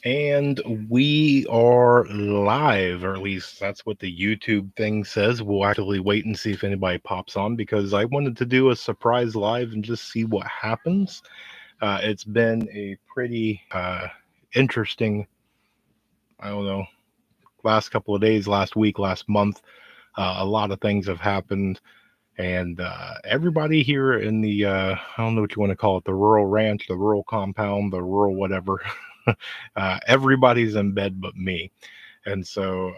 And we are live, or at least that's what the YouTube thing says. We'll actually wait and see if anybody pops on because I wanted to do a surprise live and just see what happens. It's been a pretty interesting, I don't know, last couple of days, last week, last month. A lot of things have happened, and everybody here in the, I don't know what you want to call it, the rural ranch, the rural compound, the rural whatever. Everybody's in bed but me. And so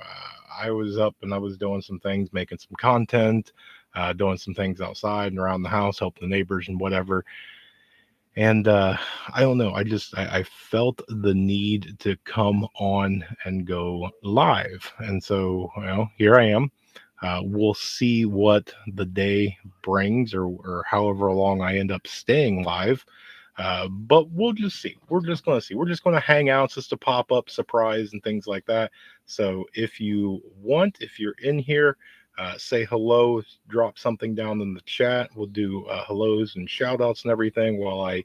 I was up and I was doing some things, making some content, doing some things outside and around the house, helping the neighbors and whatever. And I don't know, I felt the need to come on and go live. And so, here I am. We'll see what the day brings, or however long I end up staying live. But we'll just see. We're just going to see. We're just going to hang out. It's just a pop up surprise and things like that. So if you want, if you're in here, say hello, drop something down in the chat. We'll do hellos and shout outs and everything while I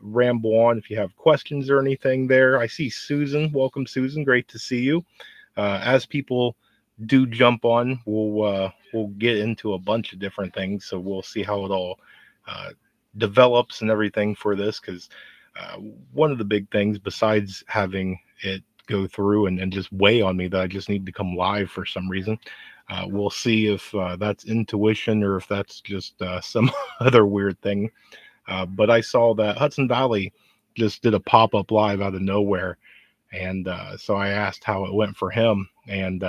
ramble on. If you have questions or anything there, I see Susan. Welcome, Susan. Great to see you. As people do jump on, we'll get into a bunch of different things. So we'll see how it all uh, develops and everything for this. Because uh, one of the big things, besides having it go through and just weigh on me, that I just need to come live for some reason. We'll see if that's intuition or if that's just some other weird thing. But I saw that Hudson Valley just did a pop up live out of nowhere. And so I asked how it went for him. And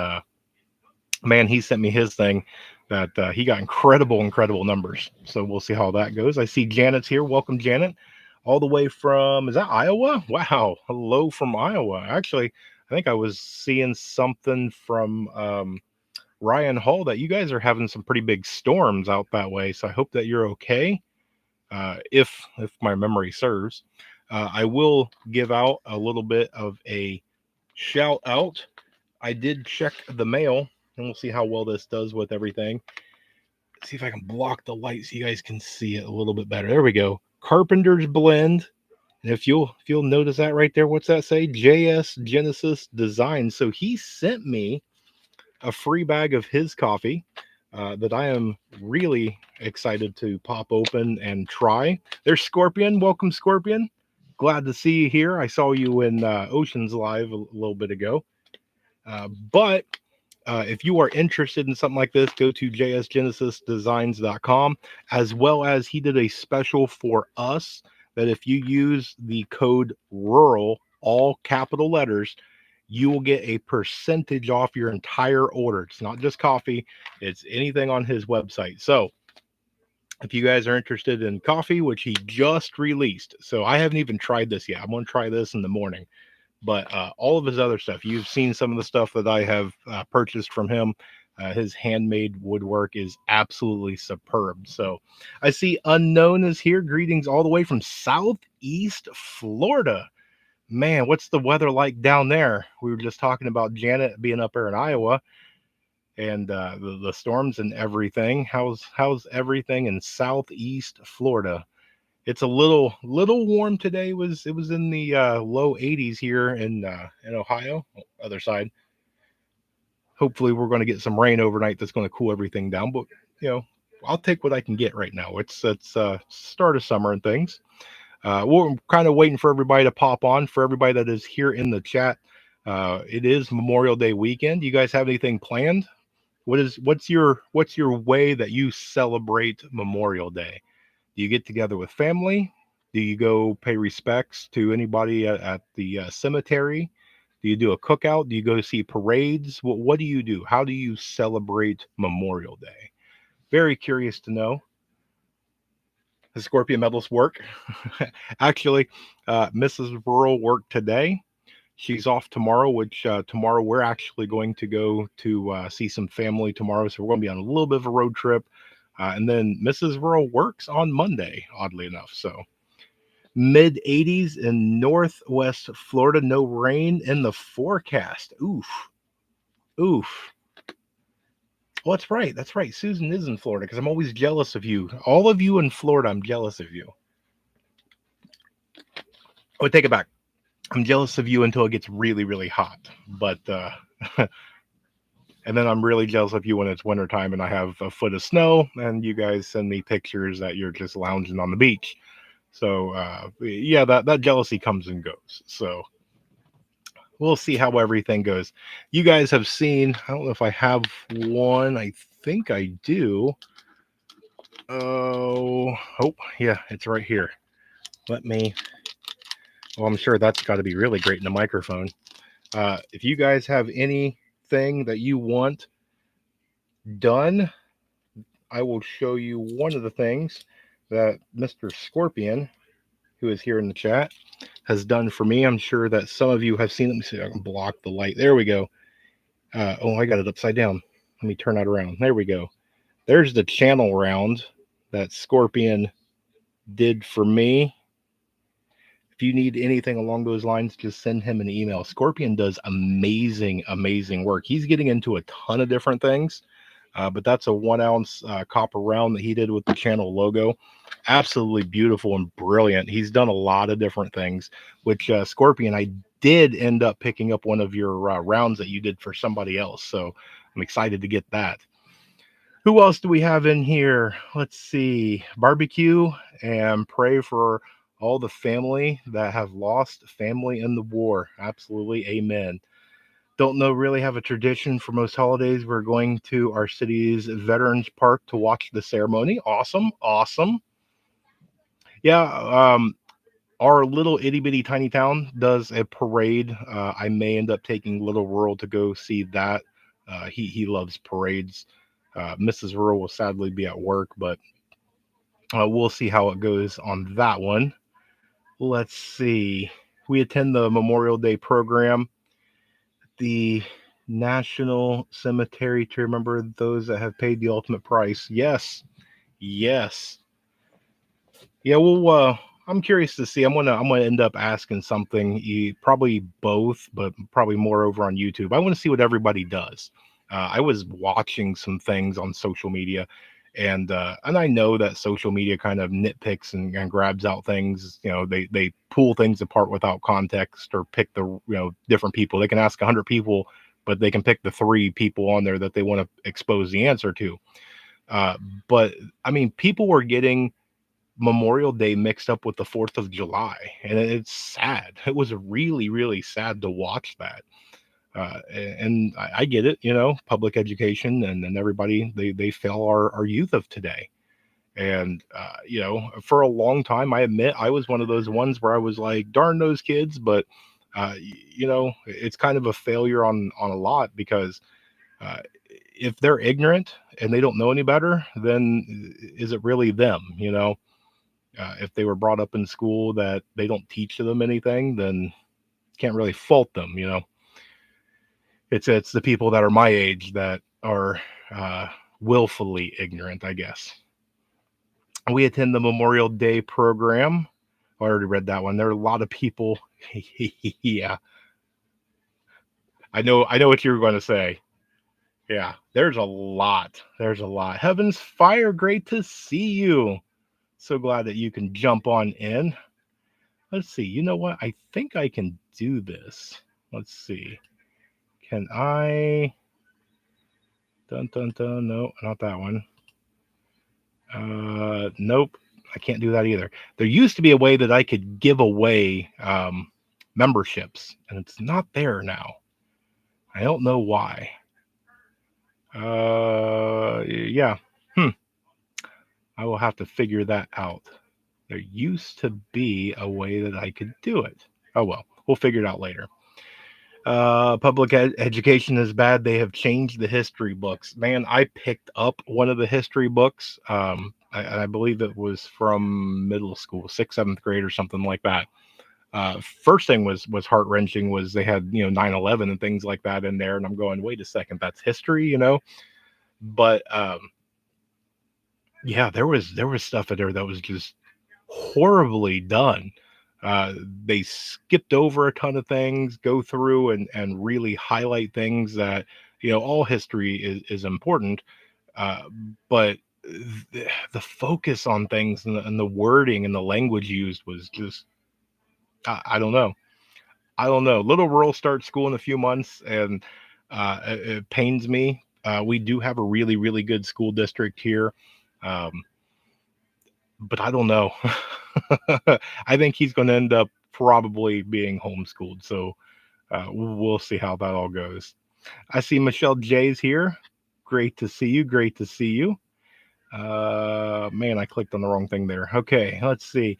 man, he sent me his thing that he got incredible numbers. So we'll see how that goes. I see Janet's here. Welcome, Janet, all the way from, is that Iowa? Wow, hello from Iowa. Actually, I think I was seeing something from Ryan Hall that you guys are having some pretty big storms out that way. So I hope that you're okay. If my memory serves, I will give out a little bit of a shout out. I did check the mail, and we'll see how well this does with everything. See if I can block the light so you guys can see it a little bit better. There we go. Carpenter's Blend. And if you'll notice that right there, what's that say? JS Genesis Design. So he sent me a free bag of his coffee that I am really excited to pop open and try. There's Scorpion. Welcome, Scorpion. Glad to see you here. I saw you in Oceans Live a little bit ago. But if you are interested in something like this, go to jsgenesisdesigns.com, as well as he did a special for us that if you use the code RURAL, all capital letters, you will get a percentage off your entire order. It's not just coffee, it's anything on his website. So if you guys are interested in coffee, which he just released, so I haven't even tried this yet. I'm going to try this in the morning. But all of his other stuff, you've seen some of the stuff that I have purchased from him. His handmade woodwork is absolutely superb. So I see Unknown is here. Greetings all the way from Southeast Florida. Man, what's the weather like down there? We were just talking about Janet being up there in Iowa and the storms and everything. How's everything in Southeast Florida? It's a little warm today. It was in the low 80s here in Ohio, other side. Hopefully, we're going to get some rain overnight. That's going to cool everything down. But you know, I'll take what I can get right now. It's start of summer and things. We're kind of waiting for everybody to pop on. For everybody that is here in the chat, it is Memorial Day weekend. You guys have anything planned? What's your way that you celebrate Memorial Day? Do you get together with family? Do you go pay respects to anybody at the cemetery? Do you do a cookout? Do you go see parades? What do you do? How do you celebrate Memorial Day? Very curious to know. The Scorpion medals work. Actually, Mrs. Rural worked today. She's off tomorrow, which tomorrow we're actually going to go to see some family tomorrow. So we're going to be on a little bit of a road trip. And then Mrs. Rural works on Monday, oddly enough. So mid 80s in Northwest Florida, no rain in the forecast. Oof, oof. Oh, that's right. That's right. Susan is in Florida because I'm always jealous of you. All of you in Florida, I'm jealous of you. Oh, take it back. I'm jealous of you until it gets really, really hot. But and then I'm really jealous of you when it's wintertime and I have a foot of snow and you guys send me pictures that you're just lounging on the beach. So yeah, that jealousy comes and goes. So we'll see how everything goes. You guys have seen, I don't know if I have one. I think I do. Oh, yeah, it's right here. Let me, well, I'm sure that's got to be really great in the microphone. If you guys have anything that you want done, I will show you one of the things that Mr. Scorpion, who is here in the chat, has done for me. I'm sure that some of you have seen. Let me see if I can block the light. There we go. Oh, I got it upside down. Let me turn that around. There we go. There's the channel round that Scorpion did for me. If you need anything along those lines, just send him an email. Scorpion does amazing, amazing work. He's getting into a ton of different things, but that's a 1 ounce copper round that he did with the channel logo. Absolutely beautiful and brilliant. He's done a lot of different things, which Scorpion, I did end up picking up one of your rounds that you did for somebody else. So I'm excited to get that. Who else do we have in here? Let's see. Barbecue and pray for all the family that have lost family in the war. Absolutely. Amen. Don't know really have a tradition for most holidays. We're going to our city's Veterans Park to watch the ceremony. Awesome. Awesome. Yeah. Our little itty bitty tiny town does a parade. I may end up taking Little Rural to go see that. He loves parades. Mrs. Rural will sadly be at work, but we'll see how it goes on that one. Let's see. We attend the Memorial Day program, the National Cemetery to remember those that have paid the ultimate price. Yes, yes. Yeah, well, I'm curious to see. I'm gonna end up asking something. Probably both, but probably more over on YouTube. I want to see what everybody does. I was watching some things on social media, and I know that social media kind of nitpicks and grabs out things. You know, they pull things apart without context or pick the different people. They can ask 100 people, but they can pick the 3 people on there that they want to expose the answer to. Uh, but I mean, people were getting Memorial Day mixed up with the 4th of July, and it's sad. It was really, really sad to watch that. And I get it, public education and everybody they fail our youth of today. And for a long time, I admit I was one of those ones where I was like, darn those kids, but it's kind of a failure on a lot because uh, if they're ignorant and they don't know any better, then is it really them? If they were brought up in school that they don't teach them anything, then can't really fault them. It's the people that are my age that are uh, willfully ignorant, I guess. We attend the Memorial Day program. I already read that one. There are a lot of people. Yeah, I know what you were going to say. Yeah, there's a lot. There's a lot. Heavens Fire, great to see you. So glad that you can jump on in. Let's see. You know what? I think I can do this. Let's see. Can I? Dun dun dun. No, not that one. Nope. I can't do that either. There used to be a way that I could give away memberships, and it's not there now. I don't know why. Yeah. Hmm. I will have to figure that out. There used to be a way that I could do it. Oh well, we'll figure it out later. Public education is bad. They have changed the history books. Man, I picked up one of the history books. I believe it was from middle school, 6th, 7th grade, or something like that. First thing was heart wrenching was they had 9/11 and things like that in there, and I'm going, wait a second, that's history. But yeah, there was stuff in there that was just horribly done. Uh, they skipped over a ton of things, go through and really highlight things that all history is important, uh, but the focus on things and the wording and the language used was just I don't know. I don't know. Little Rural starts school in a few months, and it pains me. We do have a really, really good school district here, um, but I don't know. I think he's going to end up probably being homeschooled. So we'll see how that all goes. I see Michelle J's here. Great to see you. Great to see you. Man, I clicked on the wrong thing there. Okay, let's see.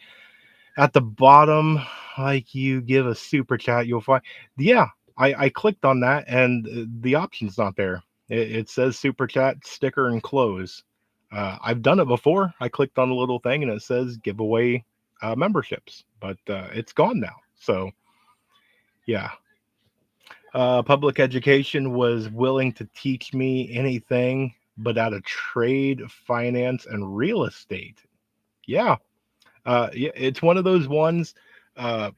At the bottom, like you give a super chat, you'll find. Yeah, I clicked on that and the option's not there. It says super chat, sticker, and close. I've done it before. I clicked on the little thing and it says give away memberships, but it's gone now. So, yeah. Public education was willing to teach me anything but out of trade, finance, and real estate. Yeah. Yeah, it's one of those ones. Uh,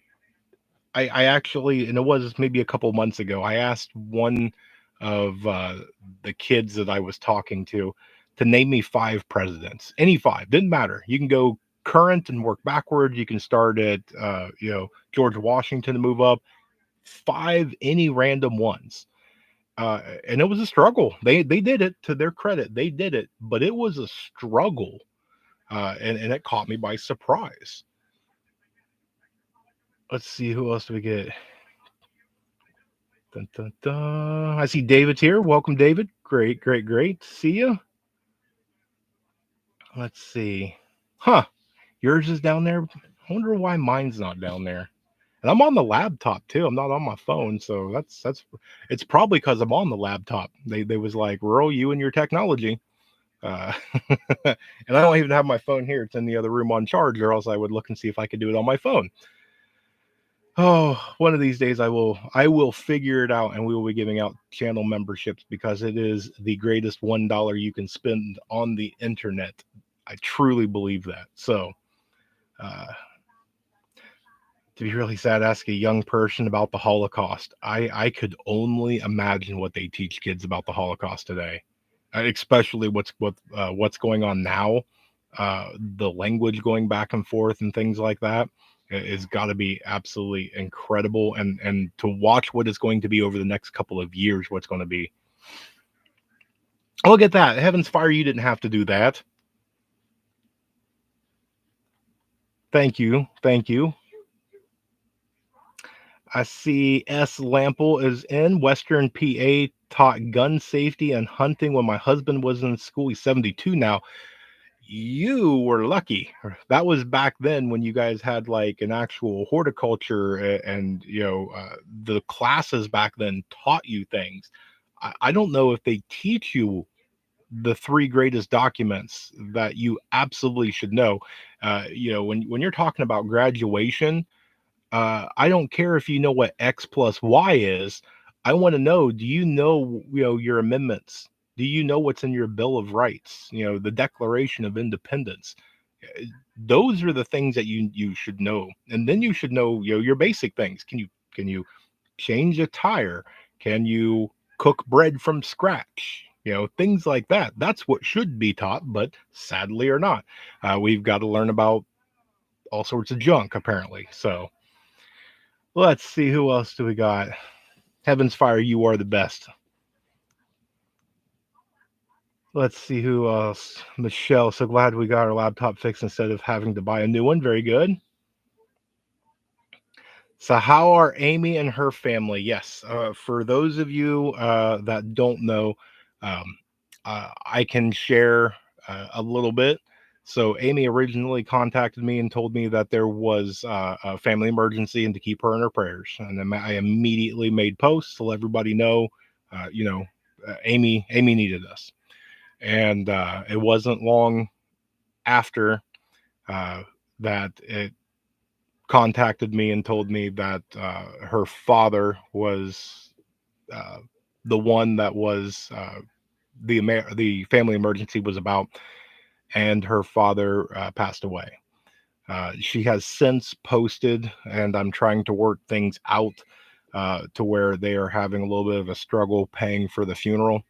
I actually, and it was maybe a couple months ago, I asked one of the kids that I was talking to name me five presidents, any five, didn't matter. You can go current and work backwards. You can start at, George Washington to move up, five, any random ones. And it was a struggle. They did it, to their credit. They did it, but it was a struggle. And it caught me by surprise. Let's see who else do we get. Dun, dun, dun. I see David's here. Welcome, David. Great, great, great. See you. Let's see. Huh. Yours is down there. I wonder why mine's not down there. And I'm on the laptop too. I'm not on my phone, so that's it's probably because I'm on the laptop. They was like, Rural, you and your technology. Uh, and I don't even have my phone here. It's in the other room on charge, or else I would look and see if I could do it on my phone. Oh, one of these days I will figure it out and we will be giving out channel memberships because it is the greatest $1 you can spend on the internet. I truly believe that. So, uh, to be really sad, ask a young person about the Holocaust. I could only imagine what they teach kids about the Holocaust today, especially what's going on now. The language going back and forth and things like that is got to be absolutely incredible, and to watch what is going to be over the next couple of years, what's going to be. Look at that! Heavens fire! You didn't have to do that. Thank you, thank you. I see S. Lample is in Western PA. Taught gun safety and hunting when my husband was in school. He's 72 now. You were lucky. That was back then when you guys had like an actual horticulture and the classes back then taught you things. I don't know if they teach you the three greatest documents that you absolutely should know. When you're talking about graduation, I don't care if you know what X plus Y is. I want to know, do you know, your amendments? Do you know what's in your Bill of Rights? The Declaration of Independence. Uh, Those are the things that you should know. And then you should know, your basic things. Can you change a tire? Can you cook bread from scratch? Things like that. That's what should be taught, but sadly or not. We've got to learn about all sorts of junk apparently. So, let's see who else do we got. Heavens fire, you are the best. Let's see who else. Michelle, so glad we got our laptop fixed instead of having to buy a new one. Very good. So, how are Amy and her family? Yes, for those of you that don't know, um, I can share a little bit. So, Amy originally contacted me and told me that there was a family emergency and to keep her in her prayers. And then I immediately made posts to let everybody know, uh, you know, Amy needed us. And it wasn't long after uh, that it contacted me and told me that her father was uh, the one that was the family emergency was about, and her father passed away. She has since posted, and I'm trying to work things out to where they are having a little bit of a struggle paying for the funeral.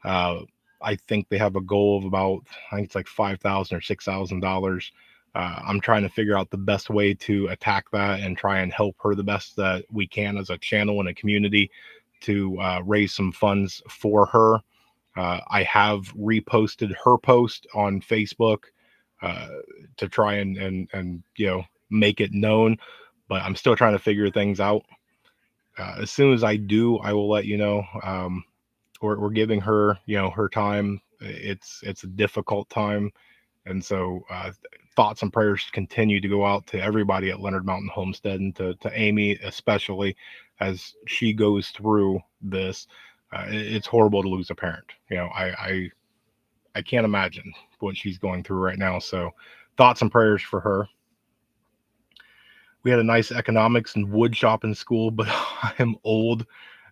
Uh, I think they have a goal of about, I think it's like $5,000 or $6,000. I'm trying to figure out the best way to attack that and try and help her the best that we can as a channel and a community to raise some funds for her. I have reposted her post on Facebook uh, to try and make it known, but I'm still trying to figure things out. As soon as I do, I will let you know. We're giving her her time. It's a difficult time, and so thoughts and prayers continue to go out to everybody at Leonard Mountain Homestead, and to Amy especially as she goes through this. It's horrible to lose a parent. I can't imagine what she's going through right now. So thoughts and prayers for her. We had a nice economics and wood shop in school, but I am old.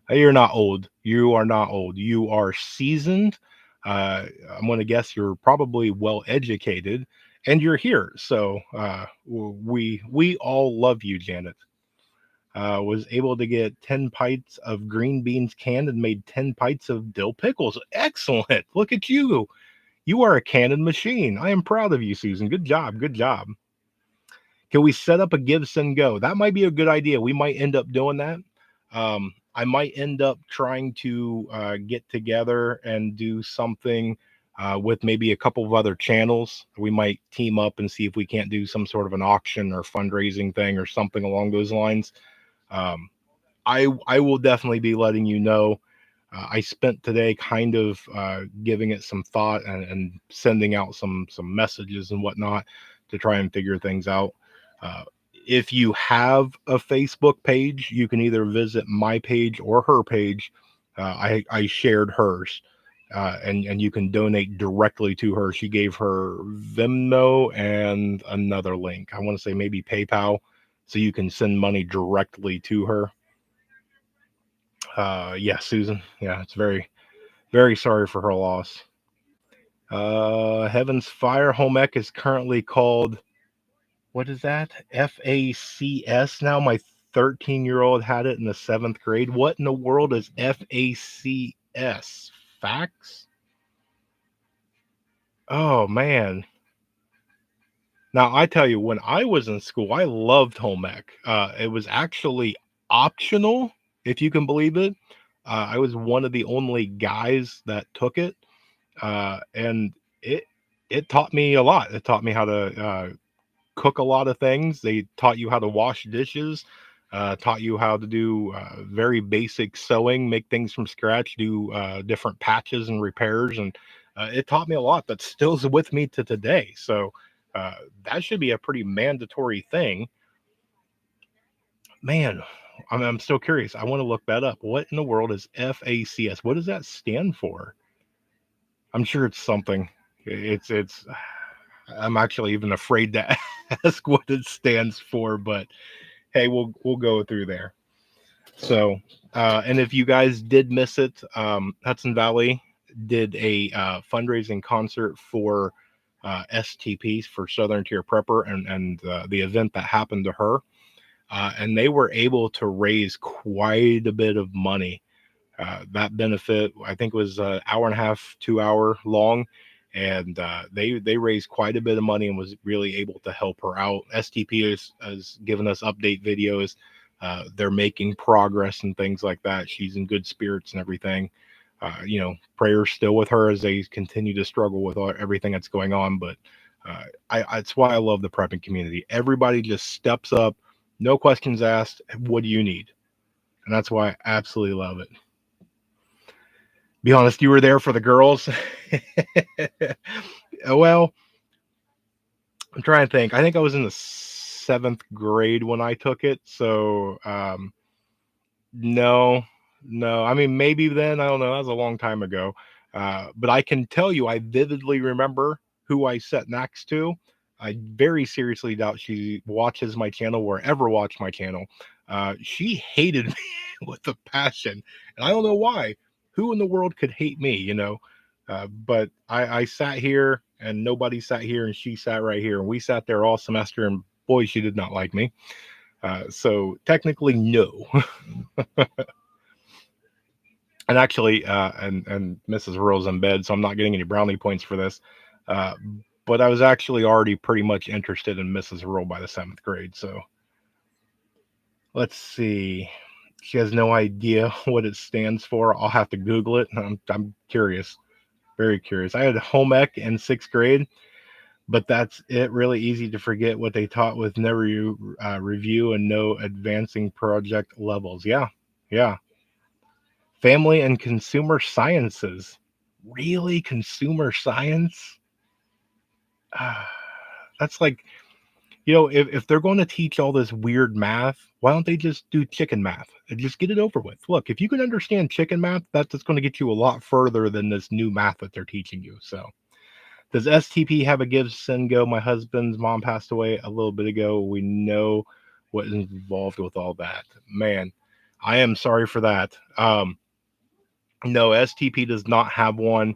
You're not old. You are not old. You are seasoned. I'm going to guess you're probably well educated, and you're here. So we all love you, Janet. Was able to get 10 pints of green beans canned and made 10 pints of dill pickles. Excellent. Look at you. You are a cannon machine. I am proud of you, Susan. Good job. Good job. Can we set up a give, send, go? That might be a good idea. We might end up doing that. I might end up trying to get together and do something with maybe a couple of other channels. We might team up and see if we can't do some sort of an auction or fundraising thing or something along those lines. I will definitely be letting you know. I spent today kind of giving it some thought and sending out some messages and whatnot to try and figure things out. If you have a Facebook page, you can either visit my page or her page. I shared hers, and you can donate directly to her. She gave her Venmo and another link. I want to say maybe PayPal, so you can send money directly to her. Yeah, Susan. Yeah, it's very, very sorry for her loss. Heaven's Fire Home Ec is currently called, what is that? FACS now. My 13-year-old had it in the 7th grade. What in the world is FACS? Facts? Oh, man. Now, I tell you, when I was in school, I loved home ec. It was actually optional, if you can believe it. I was one of the only guys that took it, and it taught me a lot. It taught me how to cook a lot of things. They taught you how to wash dishes, taught you how to do very basic sewing, make things from scratch, do different patches and repairs, and it taught me a lot that still's with me to today. So that should be a pretty mandatory thing. Man, I'm still curious. I want to look that up. What in the world is FACS? What does that stand for? I'm sure it's something. It's. I'm actually even afraid to ask what it stands for, but hey, we'll go through there. So, and if you guys did miss it, Hudson Valley did a fundraising concert for STPs for Southern Tier Prepper, and the event that happened to her, and they were able to raise quite a bit of money. That benefit, I think, was an hour and a half, 2 hour long, and they raised quite a bit of money and was really able to help her out. STP has given us update videos. They're making progress and things like that. She's in good spirits and everything. Prayers still with her as they continue to struggle with everything that's going on. But that's why I love the prepping community. Everybody just steps up, no questions asked. What do you need? And that's why I absolutely love it. Be honest, you were there for the girls. Well, I'm trying to think. I think I was in the 7th grade when I took it. So, no, no. I mean, maybe then. I don't know. That was a long time ago. But I can tell you, I vividly remember who I sat next to. I very seriously doubt she watches my channel or ever watched my channel. She hated me with a passion, and I don't know why. Who in the world could hate me? But I sat here, and nobody sat here, and she sat right here, and we sat there all semester, and boy, she did not like me. So technically, no. And actually, and Mrs. Earl's in bed, so I'm not getting any brownie points for this. but I was actually already pretty much interested in Mrs. Earl by the seventh grade. So let's see. She has no idea what it stands for. I'll have to Google it. I'm curious, very curious. I had home ec in sixth grade, but that's it. Really easy to forget what they taught with no review and no advancing project levels. Yeah, yeah. Family and consumer sciences. Really, consumer science? Ah, that's like, if they're going to teach all this weird math, why don't they just do chicken math and just get it over with? Look, if you can understand chicken math, that's just going to get you a lot further than this new math that they're teaching you. So, does STP have a give, send, go? My husband's mom passed away a little bit ago. We know what is involved with all that. Man, I am sorry for that. No, STP does not have one.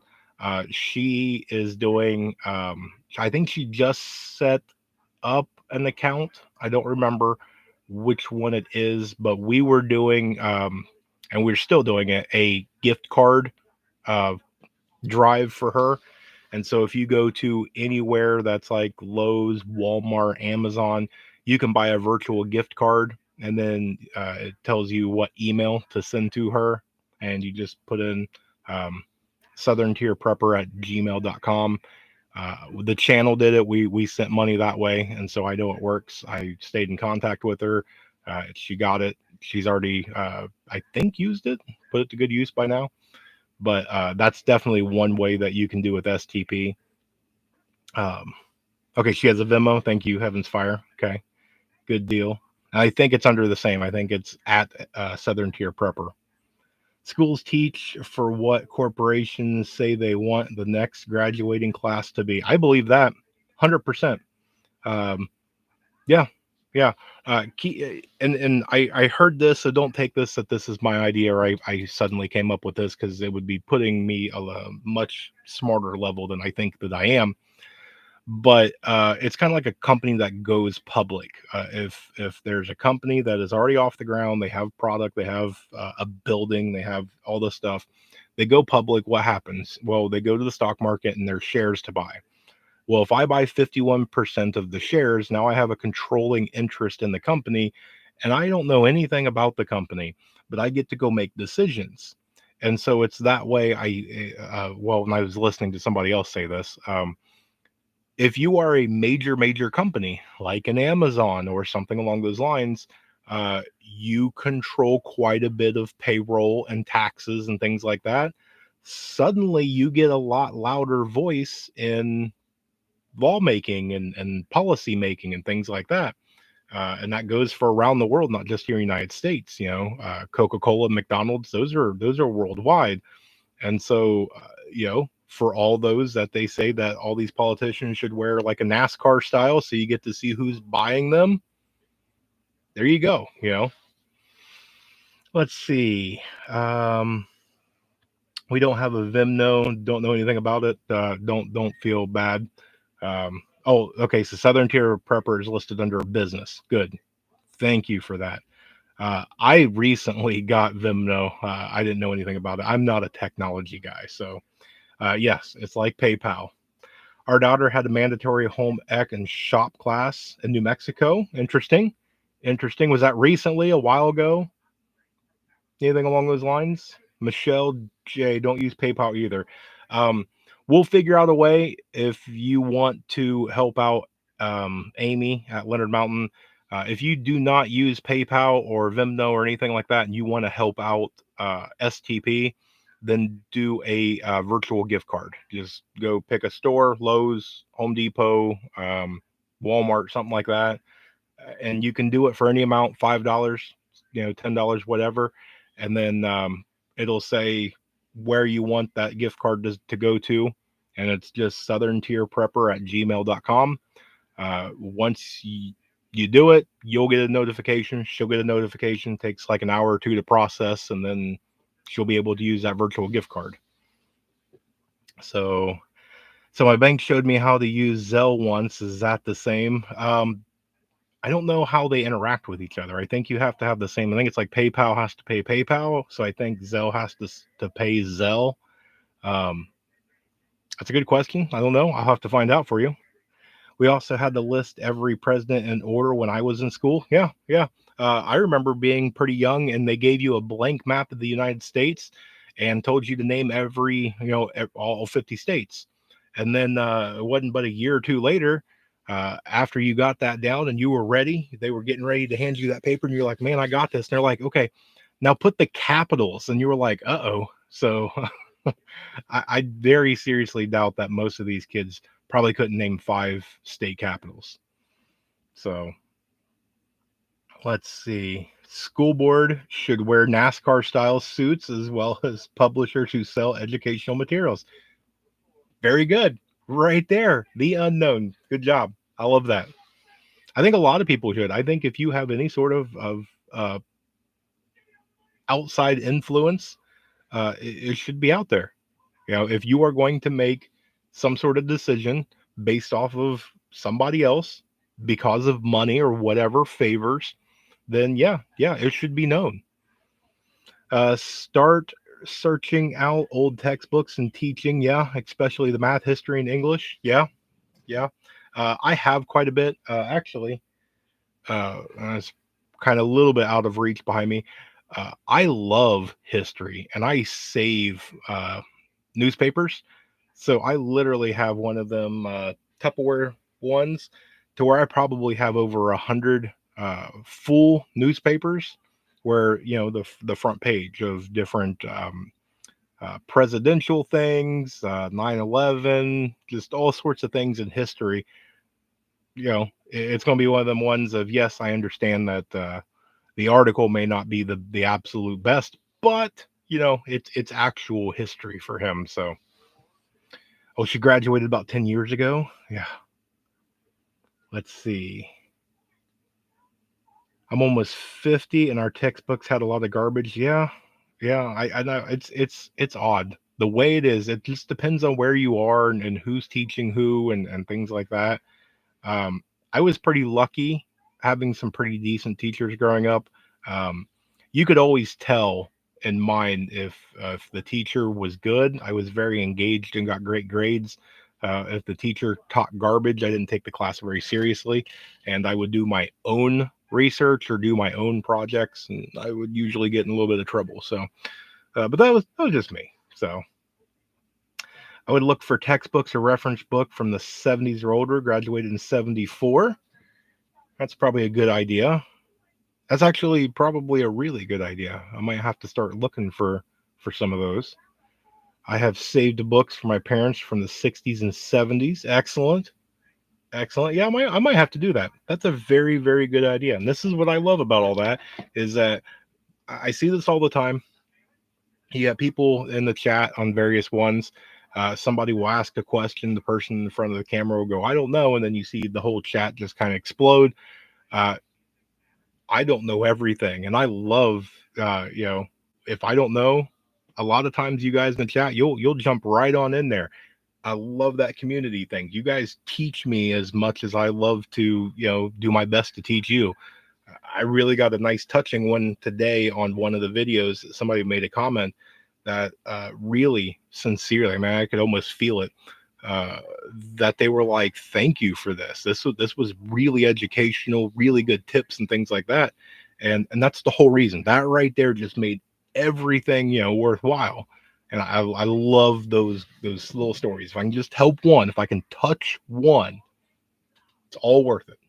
She is doing, I think she just set up an account. I don't remember which one it is, but we were doing, and we're still doing it, a gift card uh, drive for her. And so if you go to anywhere that's like Lowe's, Walmart, Amazon, you can buy a virtual gift card, and then it tells you what email to send to her. And you just put in um, Southern Tier Prepper at gmail.com. The channel did it. We sent money that way, and so I know it works. I stayed in contact with her. She got it. She's already, I think, used it, put it to good use by now. But that's definitely one way that you can do with STP. Um, okay, she has a Venmo. Thank you, Heavens Fire. Okay, good deal. I think it's under the same. I think it's at Southern Tier Prepper. Schools teach for what corporations say they want the next graduating class to be. I believe that 100%. Um, yeah, yeah. And I heard this, so don't take this that this is my idea, or I suddenly came up with this, because it would be putting me a much smarter level than I think that I am. But it's kind of like a company that goes public. If there's a company that is already off the ground, they have product, they have a building, they have all this stuff, they go public. What happens? Well, they go to the stock market and there's shares to buy. Well, if I buy 51% of the shares, now I have a controlling interest in the company, and I don't know anything about the company, but I get to go make decisions. And so it's that way. Well, when I was listening to somebody else say this, if you are a major company like an Amazon or something along those lines, you control quite a bit of payroll and taxes and things like that. Suddenly, you get a lot louder voice in lawmaking and policy making and things like that. And that goes for around the world, not just here in the United States. Coca-Cola, McDonald's, those are worldwide. And so, for all those that they say that all these politicians should wear like a NASCAR style, so you get to see who's buying them. There you go. Let's see. We don't have a Vimno. Don't know anything about it. Don't feel bad. Oh, okay. So Southern Tier Prepper is listed under a business. Good. Thank you for that. I recently got Vimno. I didn't know anything about it. I'm not a technology guy, so yes, it's like PayPal. Our daughter had a mandatory home ec and shop class in New Mexico. Interesting. Interesting. Was that recently, a while ago? Anything along those lines? Michelle J, don't use PayPal either. Um, we'll figure out a way if you want to help out Amy at Leonard Mountain. If you do not use PayPal or Venmo or anything like that, and you want to help out STP, then do a virtual gift card. Just go pick a store, Lowe's, Home Depot, Walmart, something like that, and you can do it for any amount, $5, $10, whatever, and then it'll say where you want that gift card to go to, and it's just Southern Tier Prepper at gmail.com. Once you do it, you'll get a notification. She'll get a notification. It takes like an hour or two to process, and then she'll be able to use that virtual gift card. So my bank showed me how to use Zelle once. Is that the same? I don't know how they interact with each other. I think you have to have the same. I think it's like PayPal has to pay PayPal, so I think Zelle has to pay Zelle. Um, That's a good question. I don't know. I'll have to find out for you. We also had to list every president in order when I was in school. Yeah, yeah. I remember being pretty young, and they gave you a blank map of the United States and told you to name every, all 50 states. And then it wasn't but a year or two later, after you got that down and you were ready, they were getting ready to hand you that paper, and you're like, "Man, I got this." And they're like, "Okay, now put the capitals." And you were like, "Uh oh." So I very seriously doubt that most of these kids probably couldn't name five state capitals. So let's see. School board should wear NASCAR style suits as well as publishers who sell educational materials. Very good. Right there. The unknown. Good job. I love that. I think a lot of people should. I think if you have any sort of uh, outside influence, it should be out there. If you are going to make some sort of decision based off of somebody else because of money or whatever favors, then yeah, it should be known. Start searching out old textbooks and teaching. Yeah, especially the math, history, and English. Yeah, yeah. I have quite a bit actually. It's kind of a little bit out of reach behind me. I love history, and I save newspapers. So I literally have one of them Tupperware ones to where I probably have over 100 full newspapers where the front page of different presidential things, 9/11, just all sorts of things in history. It's going to be one of them ones of, yes, I understand that the article may not be the absolute best, but it's actual history for him. So, oh, she graduated about 10 years ago. Yeah. Let's see. I'm almost 50 and our textbooks had a lot of garbage. Yeah. Yeah, I know it's odd. The way it is, it just depends on where you are and who's teaching who and things like that. Um, I was pretty lucky having some pretty decent teachers growing up. Um, you could always tell in mine if the teacher was good. I was very engaged and got great grades. If the teacher taught garbage, I didn't take the class very seriously, and I would do my own research or do my own projects, and I would usually get in a little bit of trouble. So, but that was just me. So I would look for textbooks or reference book from the 70s or older, graduated in 74. That's probably a good idea. That's actually probably a really good idea. I might have to start looking for some of those. I have saved books for my parents from the 60s and 70s. Excellent. Excellent. Yeah, I might have to do that. That's a very, very good idea. And this is what I love about all that is that I see this all the time. You have people in the chat on various ones. Somebody will ask a question. The person in front of the camera will go, "I don't know," and then you see the whole chat just kind of explode. Uh, I don't know everything, and I love, if I don't know, a lot of times you guys in the chat, you'll jump right on in there. I love that community thing. You guys teach me as much as I love to, do my best to teach you. I really got a nice touching one today on one of the videos. Somebody made a comment that really sincerely, man, I could almost feel it. Uh, that they were like, "Thank you for this. This was really educational, really good tips and things like that." And that's the whole reason. That right there just made everything worthwhile. And I love those little stories. If I can just help one, if I can touch one, it's all worth it.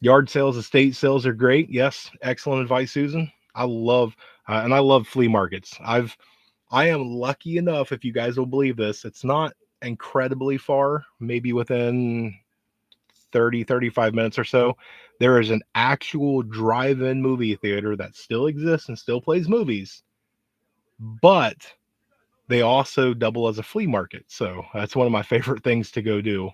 Yard sales, estate sales are great. Yes, excellent advice, Susan. I love flea markets. I am lucky enough, if you guys will believe this, it's not incredibly far, maybe within 30-35 minutes or so. There is an actual drive-in movie theater that still exists and still plays movies, but they also double as a flea market. So that's one of my favorite things to go do.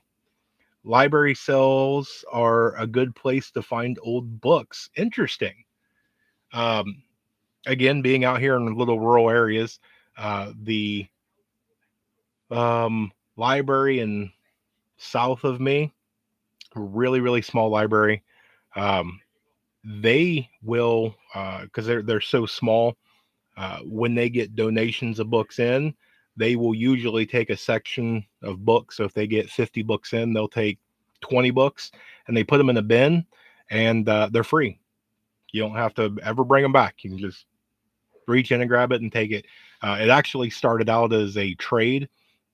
Library sales are a good place to find old books. Interesting. Um, Again, being out here in little rural areas, the library in south of me, really, really small library. Um, they will, because they're so small, when they get donations of books in, they will usually take a section of books. So if they get 50 books in, they'll take 20 books and they put them in a bin, and they're free. You don't have to ever bring them back. You can just reach in and grab it and take it. It actually started out as a trade.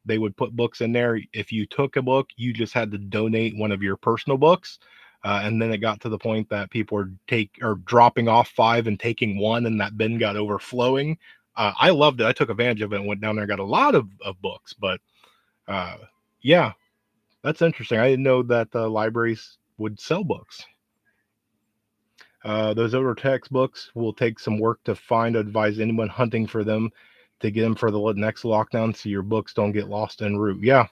They would put books in there. If you took a book, you just had to donate one of your personal books. And then it got to the point that people were dropping off 5 and taking 1, and that bin got overflowing. I loved it. I took advantage of it and went down there and got a lot of books. But uh, yeah, that's interesting. I didn't know that libraries would sell books. Those older textbooks will take some work to find. Advise anyone hunting for them to get them for the next lockdown, so your books don't get lost en route. Yeah,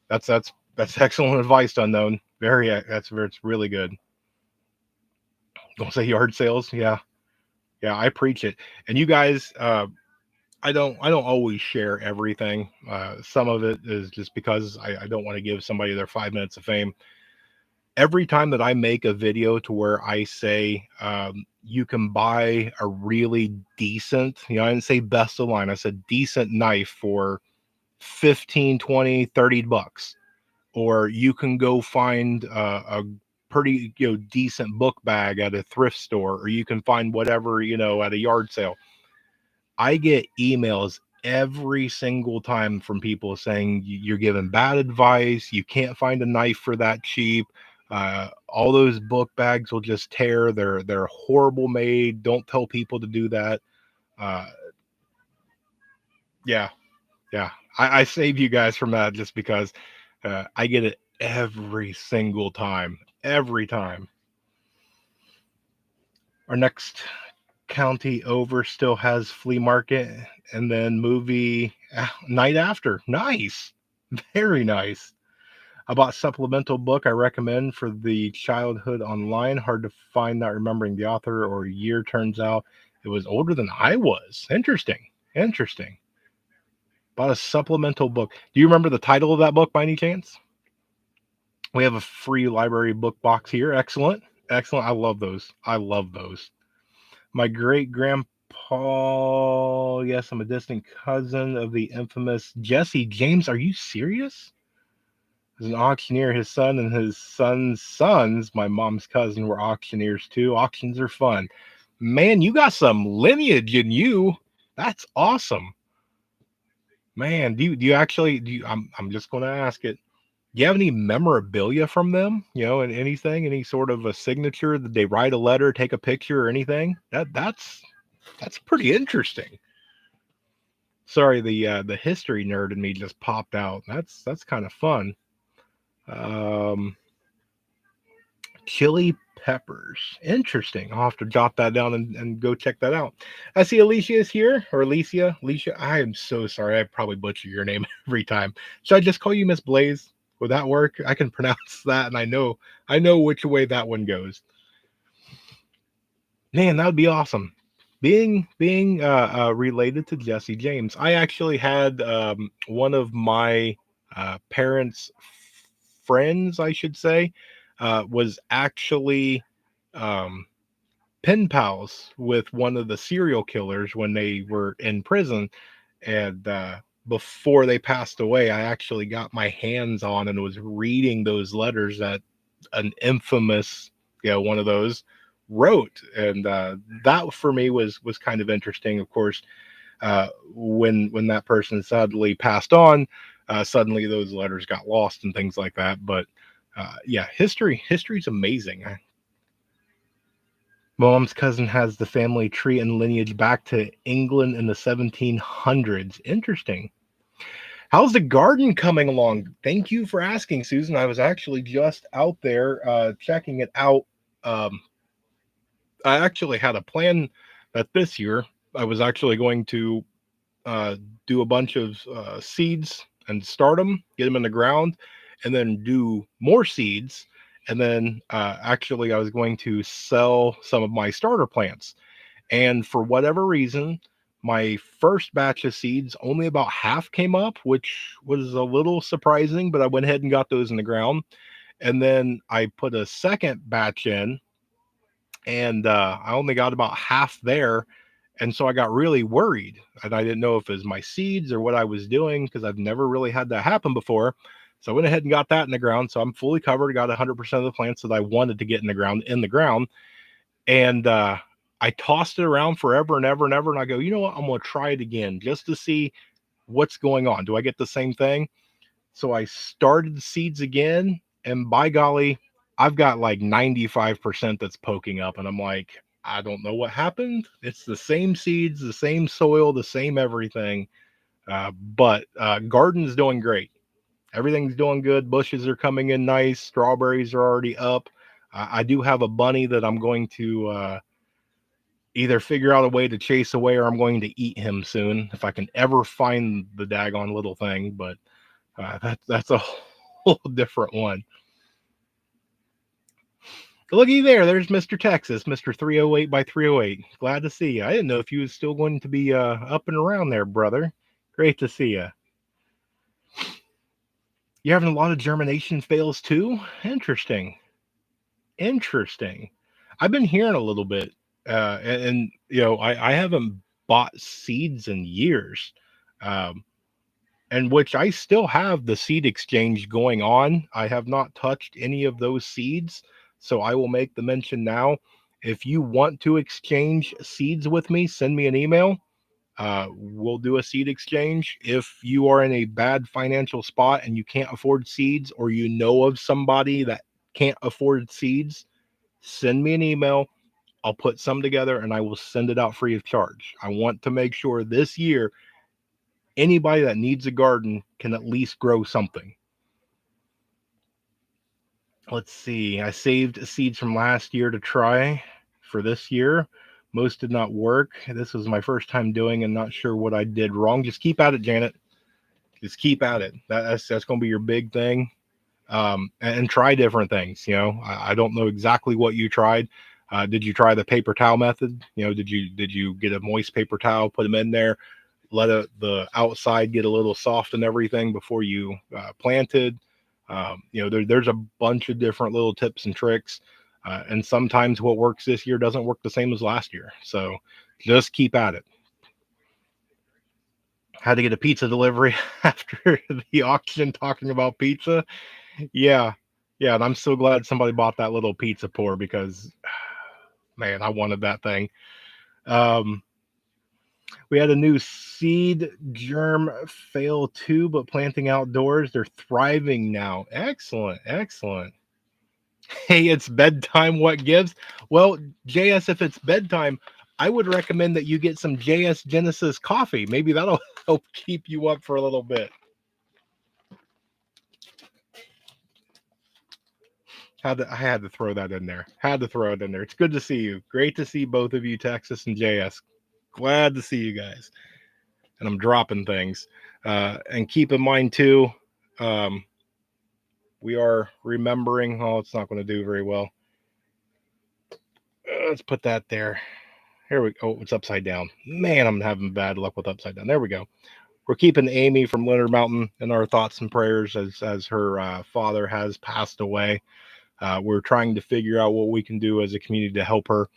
that's excellent advice, Unknown. It's really good. Don't say yard sales. Yeah, yeah, I preach it. And you guys, I don't always share everything. Some of it is just because I don't want to give somebody their 5 minutes of fame. Every time that I make a video to where I say you can buy a really decent, I didn't say best of line, I said decent knife for 15, 20, 30 bucks. Or you can go find a pretty decent book bag at a thrift store, or you can find whatever at a yard sale. I get emails every single time from people saying you're giving bad advice. You can't find a knife for that cheap. All those book bags will just tear. They're horrible made. Don't tell people to do that. Uh, yeah, yeah. I save you guys from that just because I get it every single time. Every time. Our next county over still has flea market, and then movie night after. Nice. Very nice. I bought supplemental book I recommend for the childhood online. Hard to find, not remembering the author or year. Turns out it was older than I was. Interesting. Interesting. Bought a supplemental book. Do you remember the title of that book by any chance? We have a free library book box here. Excellent. Excellent. I love those. I love those. My great grandpa, yes, I'm a distant cousin of the infamous Jesse James. Are you serious? As an auctioneer, his son and his son's sons, my mom's cousin, were auctioneers too. Auctions are fun. Man, you got some lineage in you. That's awesome. Man, I'm just gonna ask it. Do you have any memorabilia from them? And anything, any sort of a signature? Did they write a letter, take a picture, or anything? That's pretty interesting. Sorry, the history nerd in me just popped out. That's kind of fun. Um, Chili peppers. Interesting. I'll have to jot that down and go check that out. I see Alicia is here, or Alicia. Alicia, I am so sorry. I probably butcher your name every time. Should I just call you Miss Blaze? Would that work? I can pronounce that, and I know which way that one goes. Man, that would be awesome. Being related to Jesse James, I actually had one of my parents' friends, I should say, was actually um, pen pals with one of the serial killers when they were in prison, and before they passed away, I actually got my hands on and was reading those letters that an infamous, one of those wrote, and that for me was kind of interesting. Of course, when that person sadly passed on, suddenly those letters got lost and things like that. But yeah, history's amazing. Mom's cousin has the family tree and lineage back to England in the 1700s. Interesting. How's the garden coming along? Thank you for asking, Susan. I was actually just out there checking it out. Um, I actually had a plan that this year I was actually going to uh, do a bunch of seeds and start them, get them in the ground, and then do more seeds. And then actually, I was going to sell some of my starter plants. And for whatever reason, my first batch of seeds, only about half came up, which was a little surprising, but I went ahead and got those in the ground. And then I put a second batch in, and I only got about half there. And so I got really worried, and I didn't know if it was my seeds or what I was doing because I've never really had that happen before. So I went ahead and got that in the ground. So I'm fully covered. Got 100% of the plants that I wanted to get in the ground. And I tossed it around forever and ever and ever. And I go, you know what? I'm going to try it again just to see what's going on. Do I get the same thing? So I started seeds again. And by golly, I've got like 95% that's poking up. And I'm like, I don't know what happened. It's the same seeds, the same soil, the same everything. But garden's doing great. Everything's doing good. Bushes are coming in nice. Strawberries are already up. I do have a bunny that I'm going to either figure out a way to chase away or I'm going to eat him soon if I can ever find the daggone little thing. But that's a whole different one. Looky there, there's Mr. Texas, Mr. 308 by 308. Glad to see you. I didn't know if you was still going to be up and around there, brother. Great to see you. You're having a lot of germination fails too? Interesting. Interesting. I've been hearing a little bit, and you know, I haven't bought seeds in years, um, and which I still have the seed exchange going on. I have not touched any of those seeds, so I will make the mention now. If you want to exchange seeds with me, send me an email. We'll do a seed exchange. If you are in a bad financial spot and you can't afford seeds, or you know of somebody that can't afford seeds, send me an email. I'll put some together and I will send it out free of charge. I want to make sure this year anybody that needs a garden can at least grow something. Let's see. I saved seeds from last year to try for this year. Most did not work. This was my first time doing and not sure what I did wrong. Just keep at it, Janet. Just keep at it. That's going to be your big thing. And try different things. You know, I don't know exactly what you tried. Did you try the paper towel method? You know, did you get a moist paper towel, put them in there, let the outside get a little soft and everything before you planted? You know, there's a bunch of different little tips and tricks, and sometimes what works this year doesn't work the same as last year. So just keep at it. Had to get a pizza delivery after the auction talking about pizza. Yeah. Yeah, and I'm so glad somebody bought that little pizza pour because man, I wanted that thing. Um, we had a new seed germ fail too, but planting outdoors, they're thriving now. Excellent, excellent. Hey, it's bedtime. What gives? Well, JS, if it's bedtime, I would recommend that you get some JS Genesis coffee. Maybe that'll help keep you up for a little bit. I had to throw that in there. Had to throw it in there. It's good to see you. Great to see both of you, Texas and JS. Glad to see you guys. And I'm dropping things. And keep in mind too, um, we are remembering. Oh, it's not going to do very well. Let's put that there. Here we go. Oh, it's upside down. Man, I'm having bad luck with upside down. There we go. We're keeping Amy from Leonard Mountain in our thoughts and prayers as her father has passed away. We're trying to figure out what we can do as a community to help her.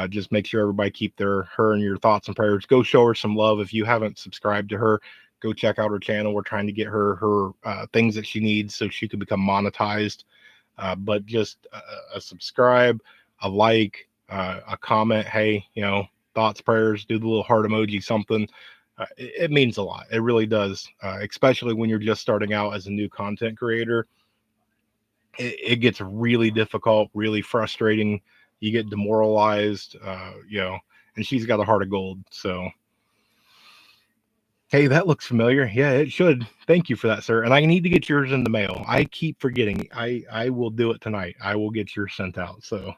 Just make sure everybody keep her in your thoughts and prayers. Go show her some love. If you haven't subscribed to her, go check out her channel. We're trying to get her things that she needs so she could become monetized. But just a subscribe, a like, a comment. Hey, you know, thoughts, prayers. Do the little heart emoji, something. It means a lot. It really does, especially when you're just starting out as a new content creator. It gets really difficult, really frustrating. You get demoralized, you know, and she's got a heart of gold. So, hey, that looks familiar. Yeah, it should. Thank you for that, sir. And I need to get yours in the mail. I keep forgetting. I will do it tonight. I will get yours sent out. So,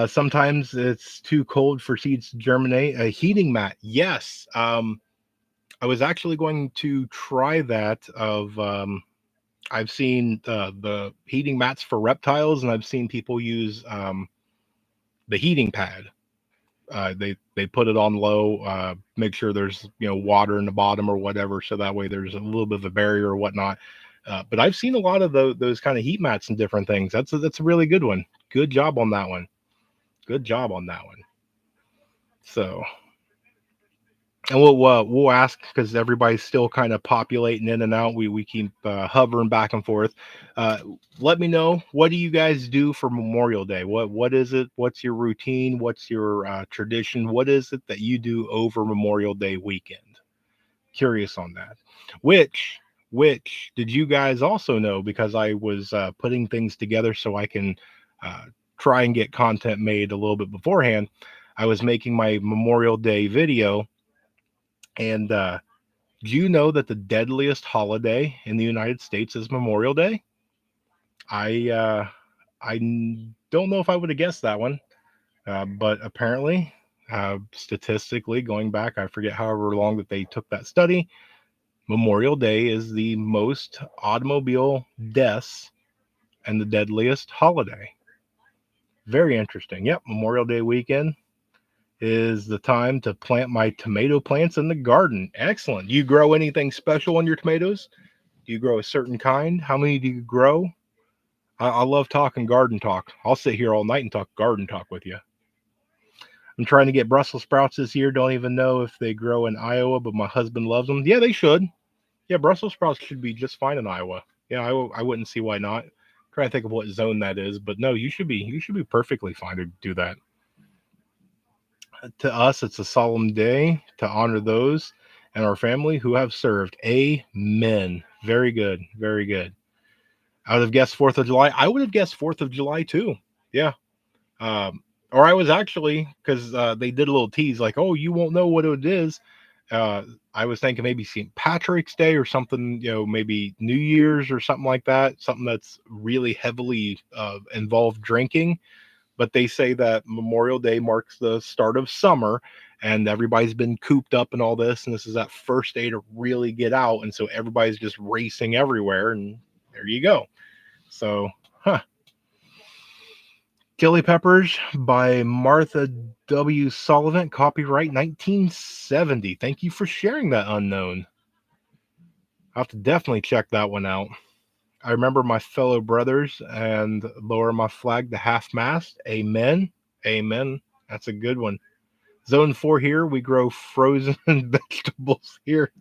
sometimes it's too cold for seeds to germinate. A heating mat, yes. I was actually going to try that. I've seen the heating mats for reptiles, and I've seen people use the heating pad. They put it on low, make sure there's water in the bottom or whatever, so that way there's a little bit of a barrier or whatnot. But I've seen a lot of those kind of heat mats and different things. That's a really good one. Good job on that one. Good job on that one. So, and we'll ask because everybody's still kind of populating in and out. We keep hovering back and forth. Uh, Let me know, what do you guys do for Memorial Day? What is it? What's your routine? What's your tradition? What is it that you do over Memorial Day weekend? Curious on that. Which did you guys also know? Because I was putting things together so I can uh, try and get content made a little bit beforehand. I was making my Memorial Day video, and do you know that the deadliest holiday in the United States is Memorial Day? I uh, don't know if I would have guessed that one, but apparently, statistically, going back, I forget however long that they took that study, Memorial Day is the most automobile deaths and the deadliest holiday. Very interesting. Yep, Memorial Day weekend is the time to plant my tomato plants in the garden. Excellent. Do you grow anything special on your tomatoes? Do you grow a certain kind? How many do you grow? I love talking garden talk. I'll sit here all night and talk garden talk with you. I'm trying to get Brussels sprouts this year. Don't even know if they grow in Iowa, but my husband loves them. Yeah, they should. Yeah, Brussels sprouts should be just fine in Iowa. Yeah, I wouldn't see why not. Trying to think of what zone that is, but no, you should be perfectly fine to do that. To us, it's a solemn day to honor those and our family who have served. Amen. Very good. Very good. I would have guessed 4th of July. I would have guessed 4th of July too. Yeah. Or I was actually, because they did a little tease like, oh, you won't know what it is. Uh, I was thinking maybe St. Patrick's Day or something, maybe New Year's or something like that, something that's really heavily involved drinking. But they say that Memorial Day marks the start of summer and everybody's been cooped up and all this. And this is that first day to really get out. And so everybody's just racing everywhere. And there you go. So, huh. Chili Peppers by Martha W. Sullivan, copyright 1970. Thank you for sharing that, unknown. I'll have to definitely check that one out. I remember my fellow brothers and lower my flag to half mast. Amen. Amen. That's a good one. Zone 4 here, we grow frozen vegetables here.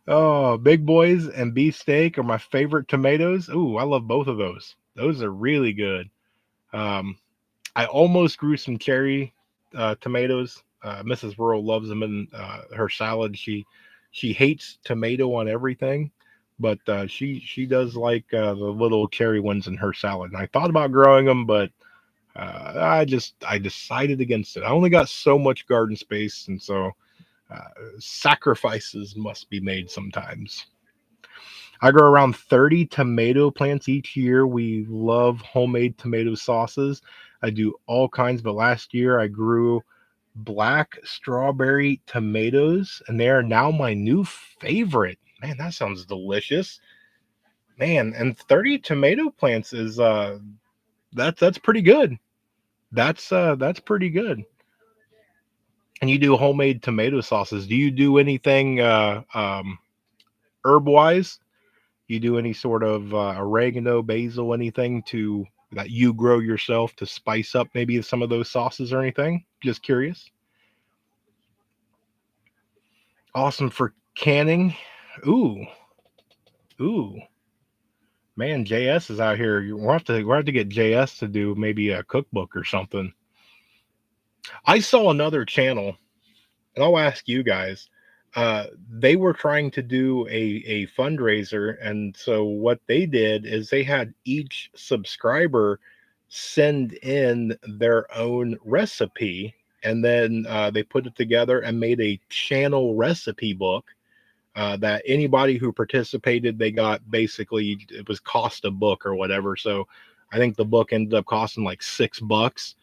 Oh, big boys and beefsteak are my favorite tomatoes. Ooh, I love both of those. Those are really good. Um, I almost grew some cherry tomatoes. Mrs. Rural loves them in her salad. She hates tomato on everything, but she does like the little cherry ones in her salad. And I thought about growing them, but I decided against it. I only got so much garden space, and so uh, sacrifices must be made sometimes. I grow around 30 tomato plants each year. We love homemade tomato sauces. I do all kinds, but last year I grew black strawberry tomatoes, and they are now my new favorite. Man, that sounds delicious. Man, and 30 tomato plants is that's pretty good. That's pretty good. And you do homemade tomato sauces. Do you do anything herb wise? You do any sort of oregano, basil, anything to that you grow yourself to spice up maybe some of those sauces or anything? Just curious. Awesome for canning. Ooh, ooh, man, JS is out here. We'll have to get JS to do maybe a cookbook or something. I saw another channel, and I'll ask you guys. They were trying to do a fundraiser, and so what they did is they had each subscriber send in their own recipe, and then they put it together and made a channel recipe book that anybody who participated, they got basically, it was cost a book or whatever. So I think the book ended up costing like $6.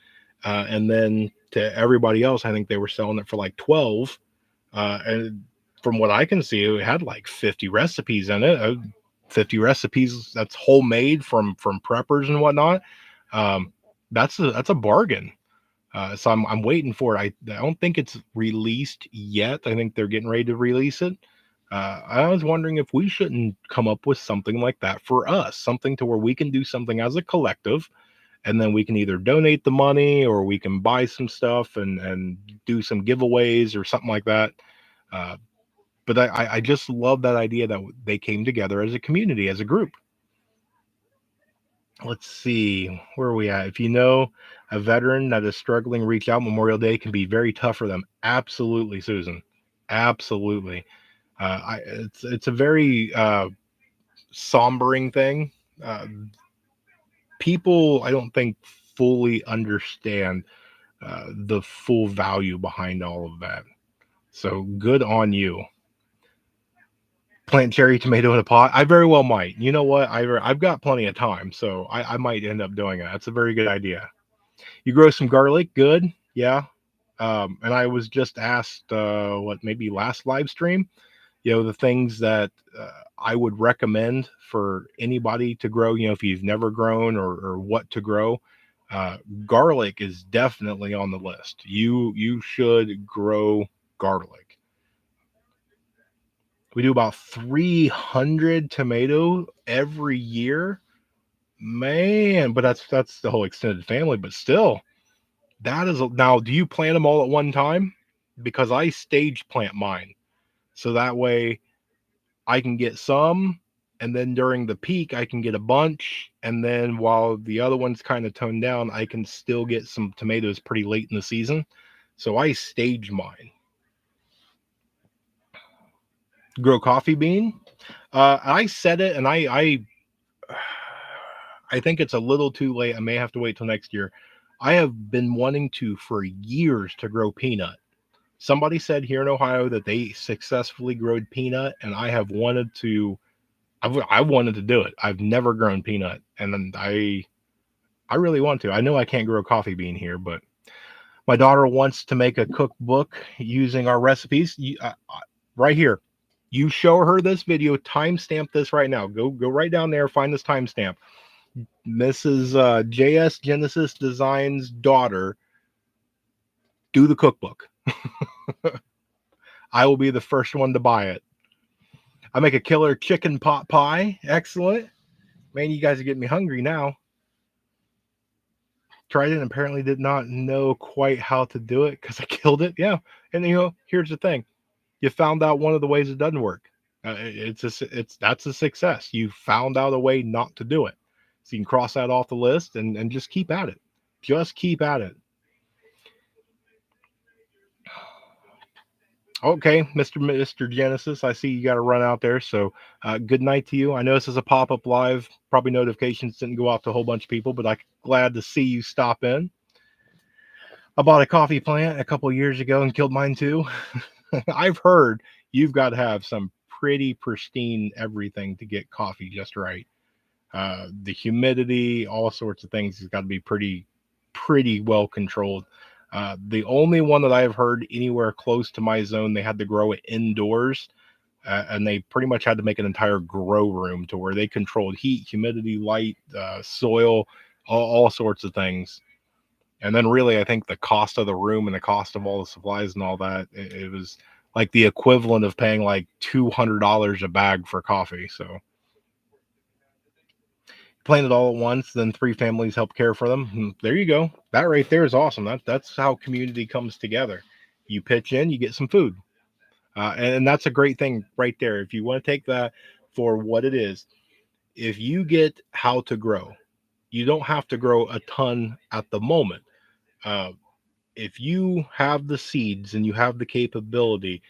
And then to everybody else, I think they were selling it for like 12. And from what I can see, it had like 50 recipes in it. 50 recipes that's homemade from preppers and whatnot. Um, that's a bargain. So I'm waiting for it. I don't think it's released yet. I think they're getting ready to release it. I was wondering if we shouldn't come up with something like that for us, something to where we can do something as a collective, and then we can either donate the money or we can buy some stuff and do some giveaways or something like that. Uh, but I just love that idea that they came together as a community, as a group. Let's see, where are we at? If you know a veteran that is struggling, reach out. Memorial Day can be very tough for them. Absolutely, Susan. Absolutely. It's a very sombering thing. Uh, People, I don't think, fully understand the full value behind all of that. So good on you. Plant cherry tomato in a pot. I very well might. You know what? I've got plenty of time, so I might end up doing it. That's a very good idea. You grow some garlic. Good. Yeah. And I was just asked, what, maybe last live stream, the things that I would recommend for anybody to grow, if you've never grown, or what to grow. Uh, Garlic is definitely on the list. You should grow garlic. We do about 300 tomato every year, man. But that's the whole extended family. But still, that is now. Do you plant them all at one time? Because I stage plant mine, so that way I can get some, and then during the peak I can get a bunch, and then while the other ones kind of tone down, I can still get some tomatoes pretty late in the season. So I stage mine. Grow coffee bean. I said it, and I think it's a little too late. I may have to wait till next year. I have been wanting to for years to grow peanut. Somebody said here in Ohio that they successfully growed peanut, and I have wanted to. I wanted to do it. I've never grown peanut, and then I really want to. I know I can't grow coffee bean here, but my daughter wants to make a cookbook using our recipes. Right here, you show her this video. Timestamp this right now. Go right down there. Find this timestamp. Mrs. JS Genesis Design's daughter, do the cookbook. I will be the first one to buy it. I make a killer chicken pot pie. Excellent. Man, you guys are getting me hungry now. Tried it and apparently did not know quite how to do it because I killed it. Yeah. And here's the thing. You found out one of the ways it doesn't work. That's a success. You found out a way not to do it. So you can cross that off the list and just keep at it. Just keep at it. Okay, Mr. Genesis, I see you got to run out there. So good night to you. I know this is a pop-up live. Probably notifications didn't go out to a whole bunch of people, but I'm glad to see you stop in. I bought a coffee plant a couple years ago and killed mine too. I've heard you've got to have some pretty pristine everything to get coffee just right. The humidity, all sorts of things has got to be pretty well controlled. The only one that I've heard anywhere close to my zone, they had to grow it indoors, and they pretty much had to make an entire grow room to where they controlled heat, humidity, light, soil, all sorts of things. And then really, I think the cost of the room and the cost of all the supplies and all that, it was like the equivalent of paying like $200 a bag for coffee. So plant it all at once, then three families help care for them. There you go. That right there is awesome. That's how community comes together. You pitch in, you get some food, and that's a great thing right there. If you want to take that for what it is, if you get how to grow, you don't have to grow a ton at the moment. Uh, if you have the seeds and you have the capability,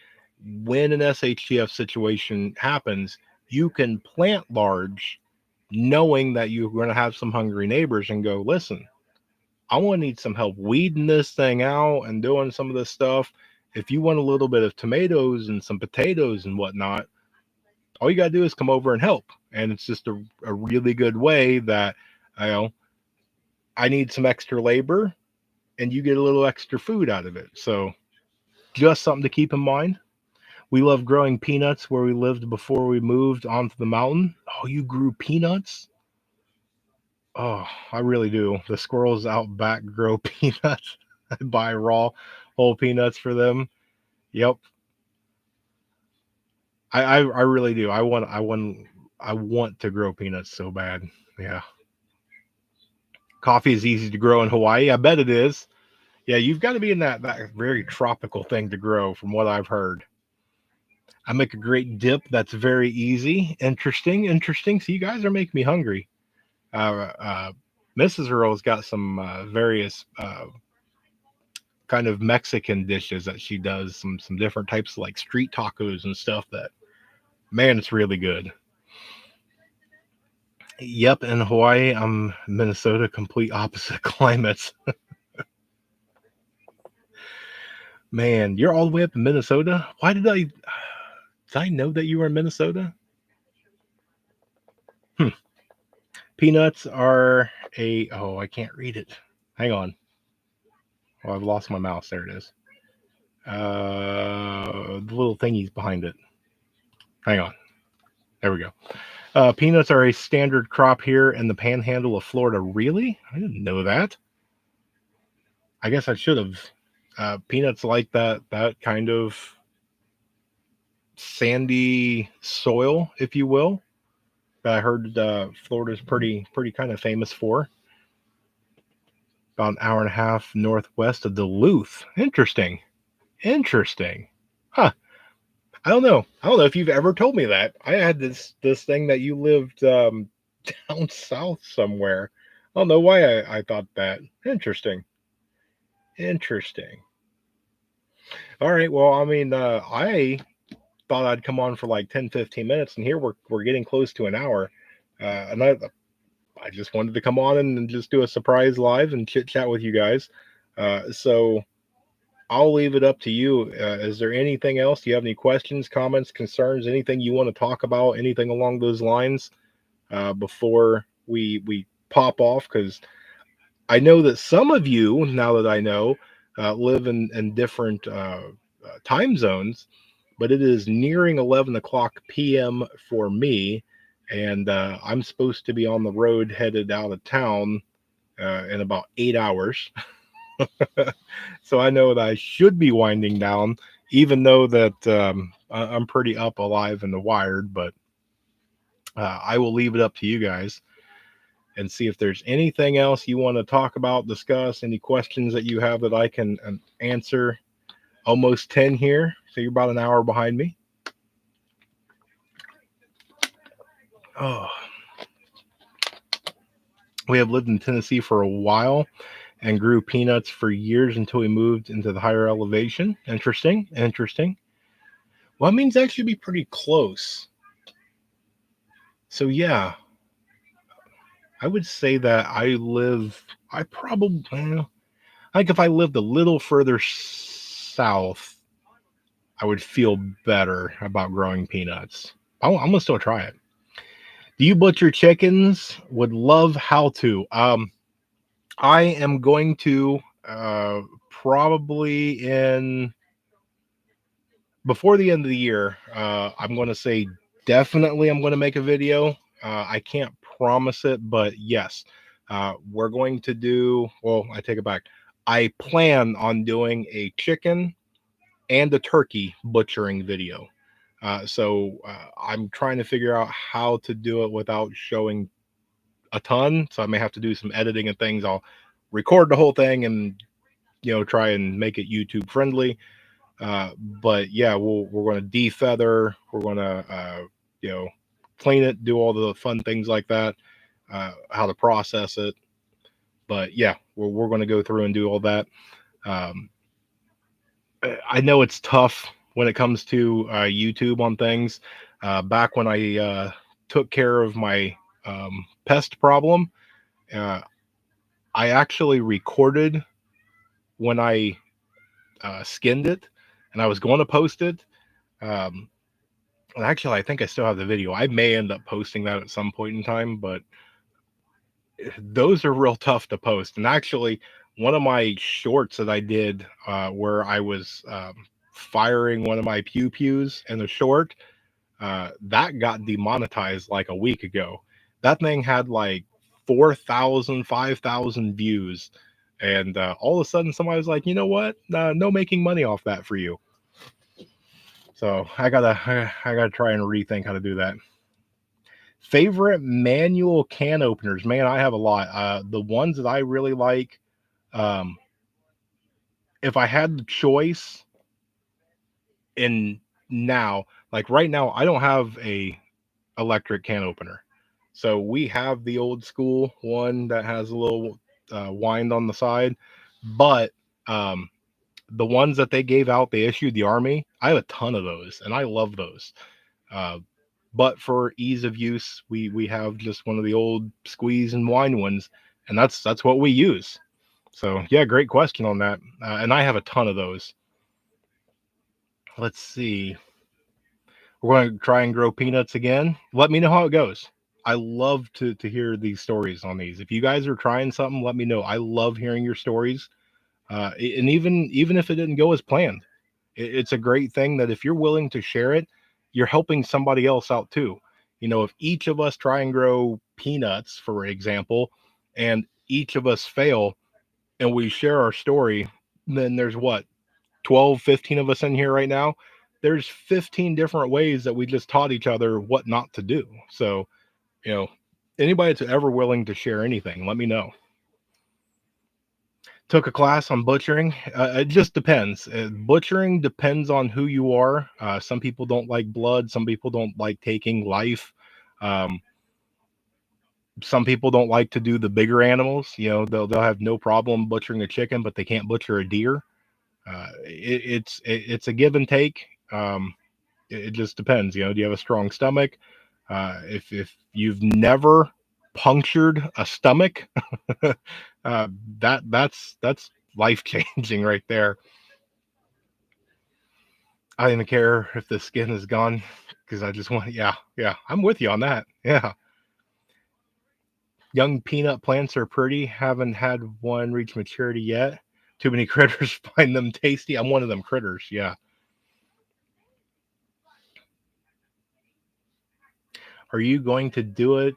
when an SHTF situation happens, you can plant large, knowing that you're going to have some hungry neighbors and go, listen, I want to need some help weeding this thing out and doing some of this stuff. If you want a little bit of tomatoes and some potatoes and whatnot, all you got to do is come over and help. And it's just a really good way that, you know, I need some extra labor and you get a little extra food out of it. So just something to keep in mind. We love growing peanuts where we lived before we moved onto the mountain. Oh, you grew peanuts? Oh, I really do. The squirrels out back grow peanuts. I buy raw whole peanuts for them. Yep. I really do. I want to grow peanuts so bad. Yeah. Coffee is easy to grow in Hawaii. I bet it is. Yeah, you've got to be in that very tropical thing to grow, from what I've heard. I make a great dip that's very easy. Interesting, interesting. So you guys are making me hungry. Uh, uh, Mrs. Earl's got some various kind of Mexican dishes that she does. Some different types of like street tacos and stuff. That man, it's really good. Yep, in Hawaii, I'm Minnesota, complete opposite climates. Man, you're all the way up in Minnesota. Why did I know that you were in Minnesota? Hmm. Peanuts are a oh, I can't read it. Hang on. Oh, I've lost my mouse. There it is. The little thingies behind it. Hang on. There we go. Peanuts are a standard crop here in the panhandle of Florida. Really? I didn't know that. I guess I should have. Peanuts like that kind of sandy soil, if you will. That I heard Florida's pretty kind of famous for. About an hour and a half northwest of Duluth. Interesting. Interesting. Huh. I don't know. I don't know if you've ever told me that. I had this thing that you lived down south somewhere. I don't know why I thought that. Interesting. Interesting. All right. Well, I mean, I thought I'd come on for like 10, 15 minutes, and here we're getting close to an hour. And I just wanted to come on and just do a surprise live and chit chat with you guys. So I'll leave it up to you. Is there anything else? Do you have any questions, comments, concerns, anything you want to talk about, anything along those lines before we pop off? Because I know that some of you, now that I know, live in different time zones, but it is nearing 11 o'clock p.m. for me, and I'm supposed to be on the road headed out of town in about 8 hours. So I know that I should be winding down, even though that I'm pretty up, alive, and wired. But I will leave it up to you guys and see if there's anything else you want to talk about, discuss, any questions that you have that I can answer. Almost 10 here, so you're about an hour behind me. Oh, we have lived in Tennessee for a while and grew peanuts for years until we moved into the higher elevation. Interesting, interesting. Well, that means that should be pretty close. So yeah, I would say that I probably, like if I lived a little further south, I would feel better about growing peanuts. I'm gonna still try it. Do you butcher chickens? Would love how to. I am going to probably in before the end of the year. I'm going to say definitely I'm going to make a video. I can't promise it, but yes, we're going to do. Well, I take it back. I plan on doing a chicken and a turkey butchering video. So I'm trying to figure out how to do it without showing a ton. So I may have to do some editing and things. I'll record the whole thing and try and make it YouTube friendly. But yeah, we're going to defeather. We're going to you know clean it, do all the fun things like that. How to process it. But yeah, we're going to go through and do all that. Um, I know it's tough when it comes to YouTube on things. Back when I took care of my pest problem, uh, I actually recorded when I skinned it, and I was going to post it. Um, and actually, I think I still have the video. I may end up posting that at some point in time, but those are real tough to post. And actually, one of my shorts that I did where I was firing one of my pew pews in the short, that got demonetized like a week ago. That thing had like 4,000, 5,000 views. And all of a sudden, somebody was like, you know what? No making money off that for you. So I gotta try and rethink how to do that. Favorite manual can openers, man, I have a lot. The ones that I really like, um, if I had the choice, and now, like right now, I don't have a electric can opener. So we have the old school one that has a little wind on the side, but um, the ones that they gave out, they issued the army. I have a ton of those, and I love those. Uh, but for ease of use, we have just one of the old squeeze and wind ones, and that's what we use. So yeah, great question on that. And I have a ton of those. Let's see. We're going to try and grow peanuts again. Let me know how it goes. I love to hear these stories on these. If you guys are trying something, let me know. I love hearing your stories. And even if it didn't go as planned, it's a great thing that if you're willing to share it, you're helping somebody else out too. You know, if each of us try and grow peanuts, for example, and each of us fail and we share our story, then there's what, 12, 15 of us in here right now. There's 15 different ways that we just taught each other what not to do. So, you know, anybody that's ever willing to share anything, let me know. Took a class on butchering. It just depends. Butchering depends on who you are. Some people don't like blood. Some people don't like taking life. Um, some people don't like to do the bigger animals. You know, they'll have no problem butchering a chicken, but they can't butcher a deer. It's a give and take. It just depends. You know, do you have a strong stomach? If you've never punctured a stomach, that's life changing right there. I don't even care if the skin is gone because I just want. Yeah, yeah, I'm with you on that. Yeah, young peanut plants are pretty. Haven't had one reach maturity yet. Too many critters find them tasty. I'm one of them critters. Yeah. Are you going to do it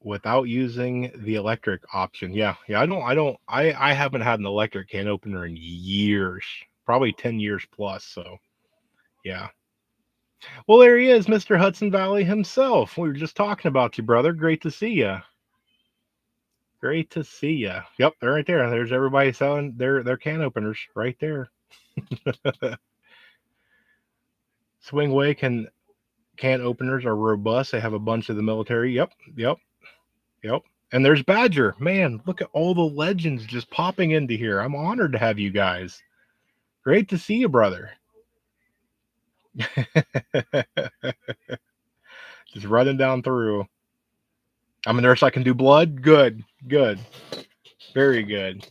without using the electric option? Yeah, yeah. I haven't had an electric can opener in years, probably 10 years plus. So yeah. Well, there he is, Mr. Hudson Valley himself. We were just talking about you, brother. Great to see you. Great to see you. Yep, they're right there. There's everybody selling their can openers right there. Swing Way can openers are robust. They have a bunch of the military. Yep, yep. Yep. And there's Badger. Man, look at all the legends just popping into here. I'm honored to have you guys. Great to see you, brother. Just running down through. I'm a nurse. I can do blood. Good. Good. Very good.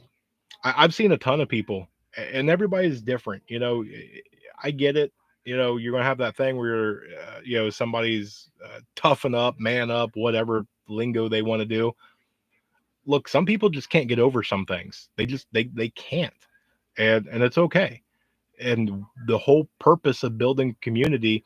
I've seen a ton of people, and everybody's different. You know, I get it. You know, you're going to have that thing where, you know, somebody's toughen up, man up, whatever lingo they want to do. Look, some people just can't get over some things. They can't, and it's okay. And the whole purpose of building community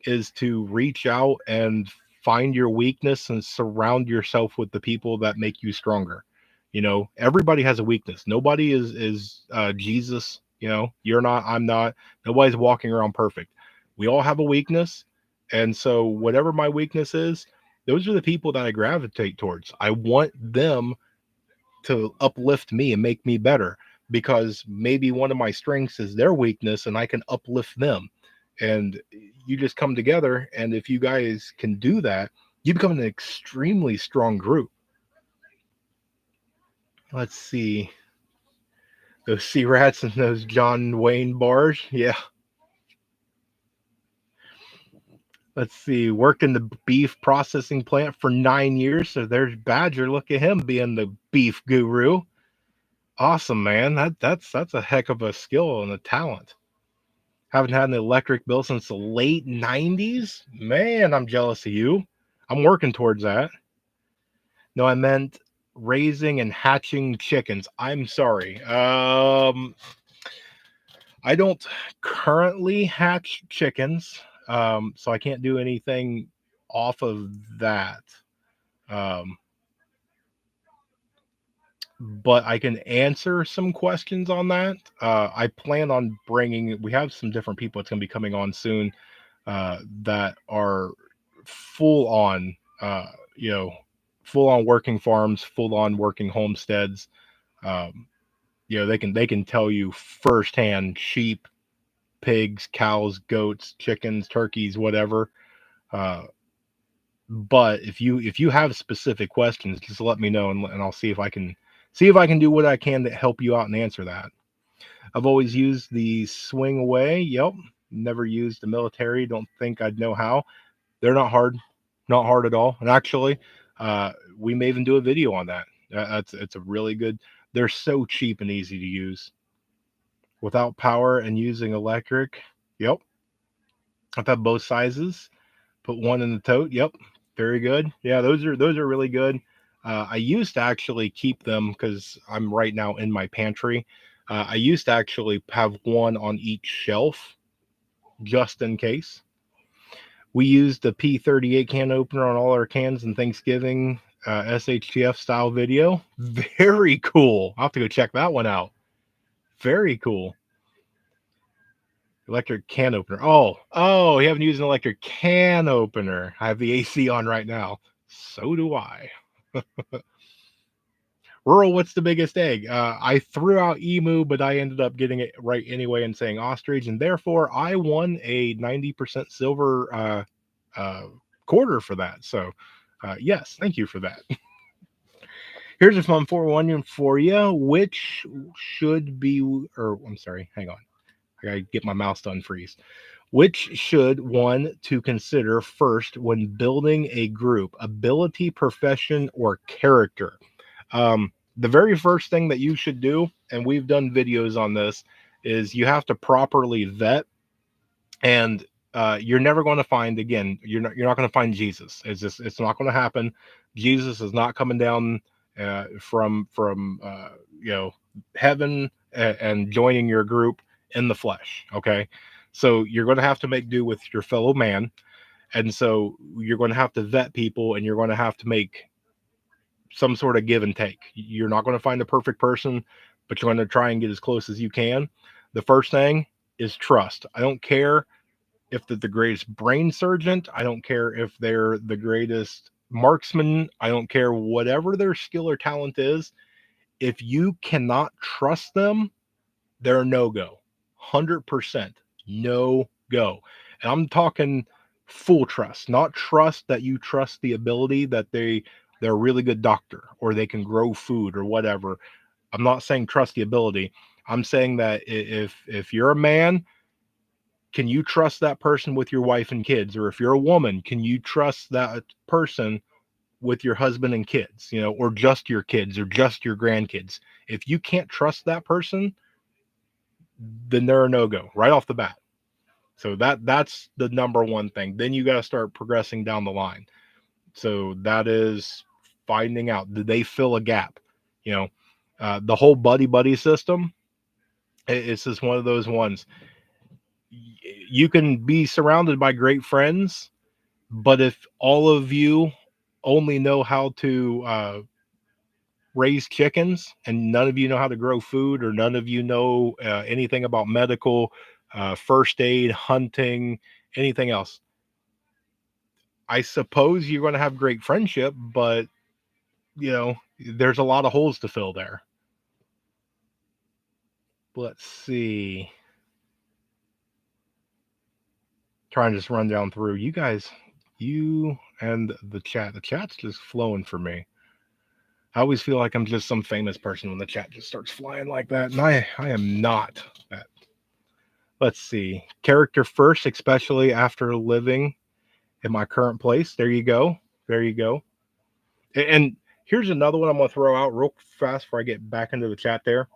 is to reach out and find your weakness and surround yourself with the people that make you stronger. You know, everybody has a weakness. Nobody is Jesus. You know, you're not, I'm not. Nobody's walking around perfect. We all have a weakness, and so whatever my weakness is, those are the people that I gravitate towards. I want them to uplift me and make me better, because maybe one of my strengths is their weakness and I can uplift them. And you just come together, and if you guys can do that, you become an extremely strong group. Let's see. Those sea rats and those John Wayne bars. Yeah. Let's see. Worked in the beef processing plant for 9 years. So there's Badger. Look at him being the beef guru. Awesome, man. That's a heck of a skill and a talent. Haven't had an electric bill since the late 90s. Man, I'm jealous of you. I'm working towards that. No, I meant raising and hatching chickens. I'm sorry. I don't currently hatch chickens, so I can't do anything off of that. Um, but I can answer some questions on that. I plan on bringing, we have some different people that's going to be coming on soon that are full on you know, full on working farms, full on working homesteads. Um, you know, they can tell you firsthand sheep, pigs, cows, goats, chickens, turkeys, whatever. Uh, but if you have specific questions, just let me know, and I'll see if I can do what I can to help you out and answer that. I've always used the swing away. Yep. Never used the military. Don't think I'd know how. They're not hard at all. And actually, we may even do a video on that. That's it's a really good. They're so cheap and easy to use without power and using electric. Yep. I've had both sizes. Put one in the tote. Yep. Very good. Yeah, those are really good. I used to actually keep them because I'm right now in my pantry. I used to actually have one on each shelf just in case. We used the P38 can opener on all our cans in Thanksgiving SHTF style video. Very cool. I'll have to go check that one out. Very cool. Electric can opener. Oh, you haven't used an electric can opener. I have the AC on right now. So do I. Rural, what's the biggest egg? I threw out emu, but I ended up getting it right anyway and saying ostrich, and therefore I won a 90% silver uh, quarter for that. So, yes, thank you for that. Here's a fun 4-1 for you. Which should be, or I'm sorry, hang on. I gotta get my mouse to unfreeze. Which should one to consider first when building a group? Ability, profession, or character? The very first thing that you should do, and we've done videos on this, is you have to properly vet. And you're never going to find, again, you're not going to find Jesus. It's not going to happen. Jesus is not coming down from you know, heaven and joining your group in the flesh. Okay, so you're going to have to make do with your fellow man, and so you're going to have to vet people, and you're going to have to make some sort of give and take. You're not going to find a perfect person, but you're going to try and get as close as you can. The first thing is trust. I don't care if they're the greatest brain surgeon. I don't care if they're the greatest marksman. I don't care whatever their skill or talent is. If you cannot trust them, they're a no go. 100% no go. And I'm talking full trust, not trust that you trust the ability that they're a really good doctor or they can grow food or whatever. I'm not saying trust the ability. I'm saying that if you're a man, can you trust that person with your wife and kids? Or if you're a woman, can you trust that person with your husband and kids, you know, or just your kids or just your grandkids? If you can't trust that person, then they're a no-go right off the bat. So that's the number one thing. Then you got to start progressing down the line. So that is finding out, did they fill a gap? You know, the whole buddy buddy system. It's just one of those ones. You can be surrounded by great friends, but if all of you only know how to raise chickens and none of you know how to grow food, or none of you know anything about medical, first aid, hunting, anything else, I suppose you're going to have great friendship, but you know, there's a lot of holes to fill there. Let's see. Trying to just run down through you guys, you and the chat. The chat's just flowing for me. I always feel like I'm just some famous person when the chat just starts flying like that, and I am not that. Let's see. Character first, especially after living in my current place. There you go. There you go. And here's another one I'm going to throw out real fast before I get back into the chat there.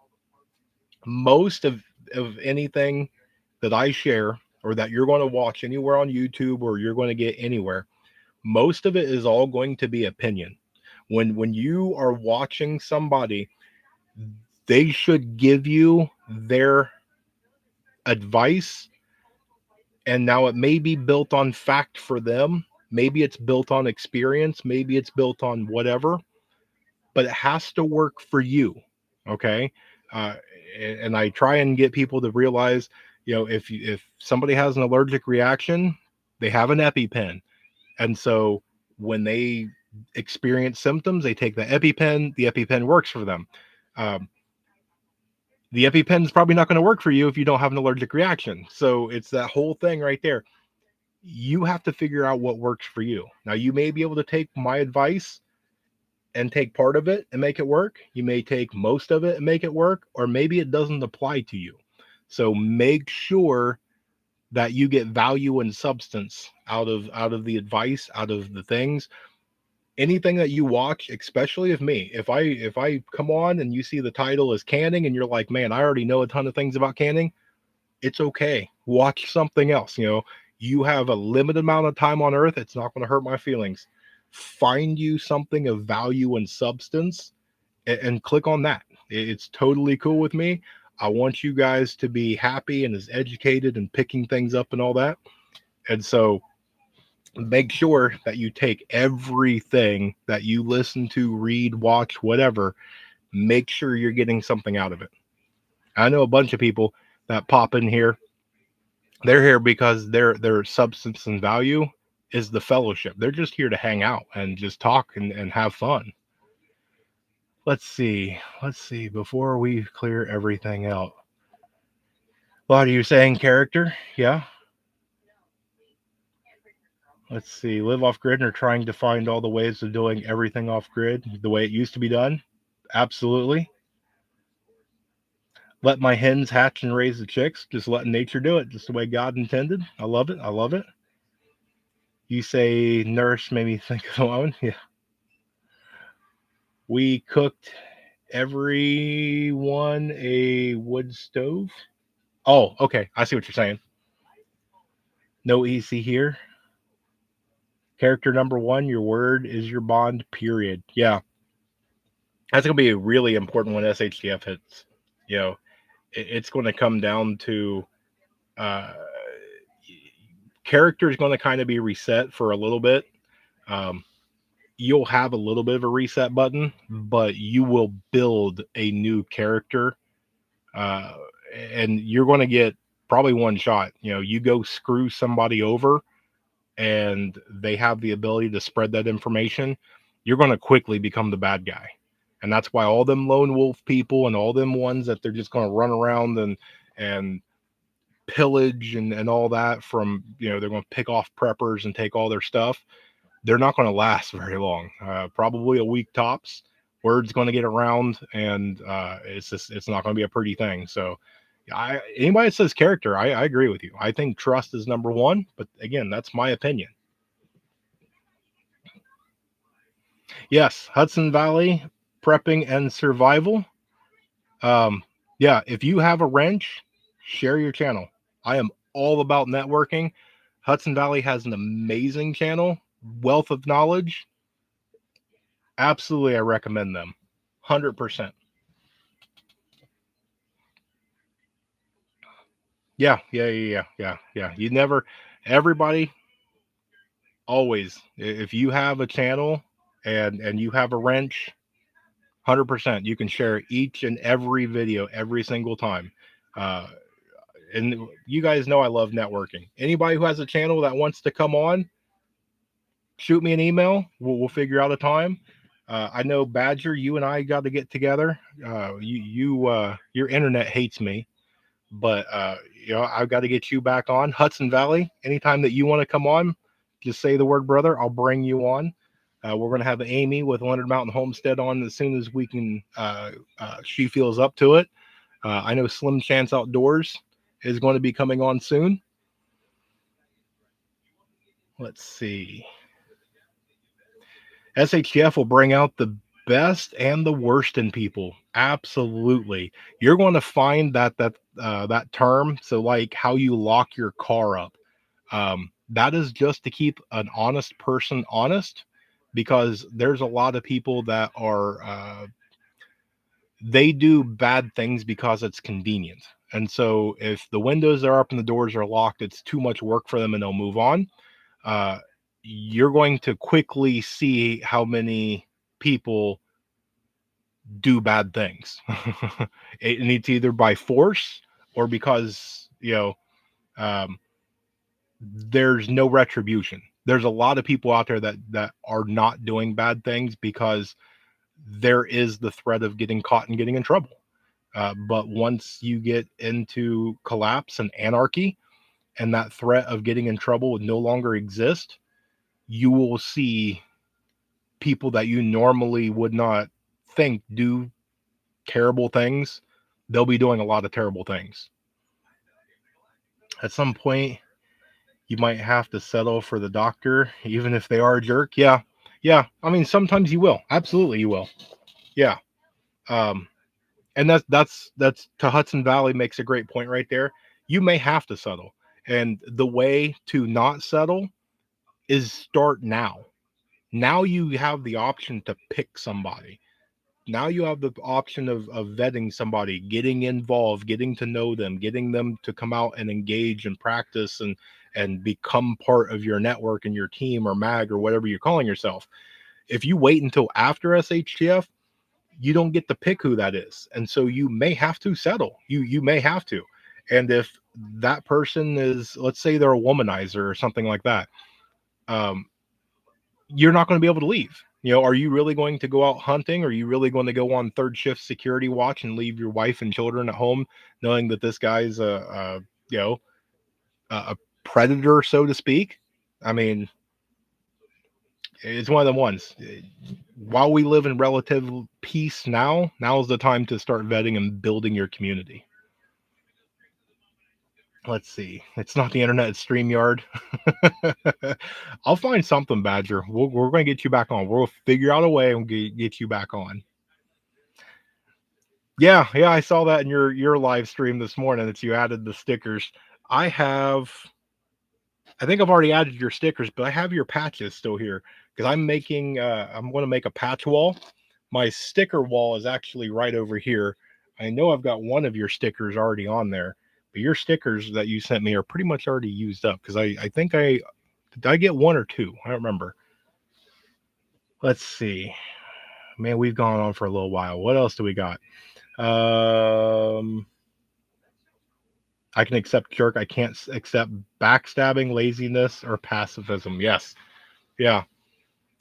Most of anything that I share or that you're going to watch anywhere on YouTube or you're going to get anywhere, most of it is all going to be opinion. When you are watching somebody, they should give you their advice, and now it may be built on fact for them, maybe it's built on experience, maybe it's built on whatever, but it has to work for you. Okay. uh, and I try and get people to realize, you know, if somebody has an allergic reaction, they have an EpiPen. And so when they experience symptoms, they take the EpiPen. The EpiPen works for them. Um, the EpiPen is probably not going to work for you if you don't have an allergic reaction. So it's that whole thing right there. You have to figure out what works for you. Now, you may be able to take my advice and take part of it and make it work. You may take most of it and make it work, or maybe it doesn't apply to you. So make sure that you get value and substance out of the advice, out of the things. Anything that you watch, especially if I come on and you see the title is canning and you're like, man, I already know a ton of things about canning, it's okay. Watch something else. You have a limited amount of time on earth. It's not going to hurt my feelings. Find you something of value and substance and click on that. It's totally cool with me. I want you guys to be happy and as educated and picking things up and all that. And so make sure that you take everything that you listen to, read, watch, whatever. Make sure you're getting something out of it. I know a bunch of people that pop in here. They're here because their substance and value is the fellowship. They're just here to hang out and just talk and have fun. Let's see. Before we clear everything out. What are you saying, character? Yeah. Let's see. Live off grid and are trying to find all the ways of doing everything off grid the way it used to be done. Absolutely. Let my hens hatch and raise the chicks. Just letting nature do it, just the way God intended. I love it. I love it. You say nurse made me think of one. Yeah. We cooked everyone a wood stove. Oh, okay. I see what you're saying. No easy here. Character number one, your word is your bond, period. Yeah. That's going to be a really important when SHTF hits. It's going to come down to uh, character is going to kind of be reset for a little bit. Um, you'll have a little bit of a reset button, but you will build a new character. Uh, and you're going to get probably one shot. You go screw somebody over and they have the ability to spread that information, you're going to quickly become the bad guy. And that's why all them lone wolf people and all them ones that they're just going to run around and pillage and all that from, they're going to pick off preppers and take all their stuff. They're not going to last very long. Probably a week tops. Word's going to get around, and it's not going to be a pretty thing. So, anybody that says character, I agree with you. I think trust is number one, but again, that's my opinion. Yes, Hudson Valley prepping and survival. Yeah, if you have a wrench, share your channel. I am all about networking. Hudson Valley has an amazing channel, wealth of knowledge. Absolutely, I recommend them. 100%. Yeah. Everybody, always, if you have a channel and you have a wrench, 100%, you can share each and every video every single time. And you guys know I love networking. Anybody who has a channel that wants to come on, shoot me an email. We'll figure out a time. I know Badger, you and I got to get together. Your internet hates me, but I've got to get you back on. Hudson Valley, anytime that you want to come on, just say the word brother. I'll bring you on. We're going to have Amy with Leonard Mountain Homestead on as soon as we can. She feels up to it. I know Slim Chance Outdoors is going to be coming on soon. Let's see. SHTF will bring out the best and the worst in people. Absolutely. You're going to find that term. So like how you lock your car up. That is just to keep an honest person honest, because there's a lot of people that are they do bad things because it's convenient. And so if the windows are up and the doors are locked, it's too much work for them and they'll move on. You're going to quickly see how many people do bad things. It's either by force or because, there's no retribution. There's a lot of people out there that are not doing bad things because there is the threat of getting caught and getting in trouble. But once you get into collapse and anarchy, and that threat of getting in trouble would no longer exist, you will see people that you normally would not think do terrible things. They'll be doing a lot of terrible things. At some point, you might have to settle for the doctor, even if they are a jerk. Yeah. Yeah. I mean, sometimes you will. Absolutely, you will. Yeah. Um, and that's to Hudson Valley makes a great point right there. You may have to settle. And the way to not settle is start now. Now you have the option to pick somebody. Now you have the option of vetting somebody, getting involved, getting to know them, getting them to come out and engage and practice and become part of your network and your team or mag or whatever you're calling yourself. If you wait until after SHTF, you don't get to pick who that is. And so you may have to settle. You may have to. And if that person is, let's say they're a womanizer or something like that, um, you're not going to be able to leave. You know, are you really going to go out hunting? Are you really going to go on third shift security watch and leave your wife and children at home, knowing that this guy's you know, a predator, so to speak? I mean, it's one of the ones. While we live in relative peace now is the time to start vetting and building your community. Let's see. It's not the internet, it's StreamYard. I'll find something, Badger. We're going to get you back on. We'll figure out a way and get you back on. Yeah, yeah, I saw that in your live stream this morning that you added the stickers. I have, I think I've already added your stickers, but I have your patches still here because I'm going to make a patch wall. My sticker wall is actually right over here. I know I've got one of your stickers already on there, but your stickers that you sent me are pretty much already used up because I think did I get one or two? I don't remember. Let's see. Man, we've gone on for a little while. What else do we got? I can accept jerk. I can't accept backstabbing, laziness, or pacifism. Yes. Yeah.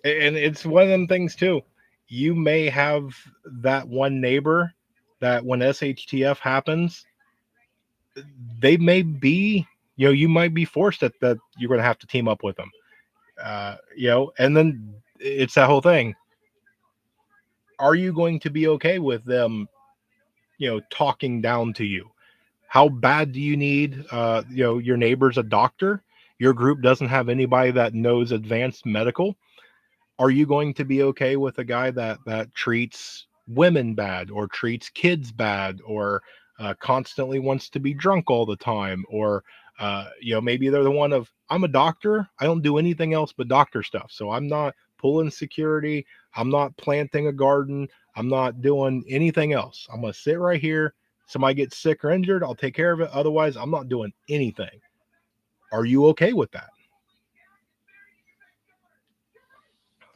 And it's one of them things too. You may have that one neighbor that when SHTF happens, they may be, you know, you might be forced that you're going to have to team up with them. You know, and then it's that whole thing. Are you going to be okay with them, you know, talking down to you? How bad do you need, you know, your neighbor's a doctor? Your group doesn't have anybody that knows advanced medical. Are you going to be okay with a guy that treats women bad or treats kids bad or constantly wants to be drunk all the time? Or you know, maybe they're the one of, I'm a doctor, I don't do anything else but doctor stuff, so I'm not pulling security, I'm not planting a garden, I'm not doing anything else. I'm going to sit right here. Somebody gets sick or injured, I'll take care of it. Otherwise, I'm not doing anything. Are you okay with that?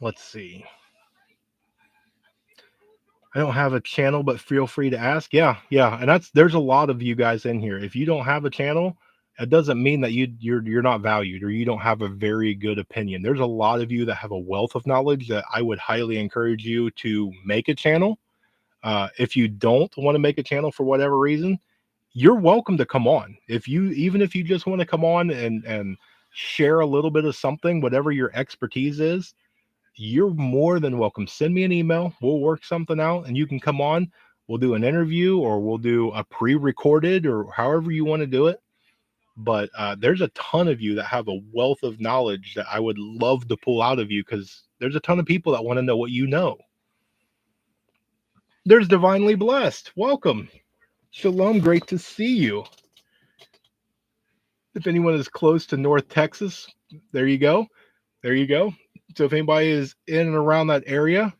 Let's see. I don't have a channel, but feel free to ask. Yeah, yeah, and there's a lot of you guys in here. If you don't have a channel, it doesn't mean that you're not valued or you don't have a very good opinion. There's a lot of you that have a wealth of knowledge that I would highly encourage you to make a channel. If you don't want to make a channel for whatever reason, you're welcome to come on. Even if you just want to come on and share a little bit of something, whatever your expertise is, you're more than welcome. Send me an email. We'll work something out and you can come on. We'll do an interview or we'll do a pre-recorded or however you want to do it. But there's a ton of you that have a wealth of knowledge that I would love to pull out of you because there's a ton of people that want to know what you know. There's Divinely Blessed. Welcome. Shalom. Great to see you. If anyone is close to North Texas, there you go. There you go. So if anybody is in and around that area,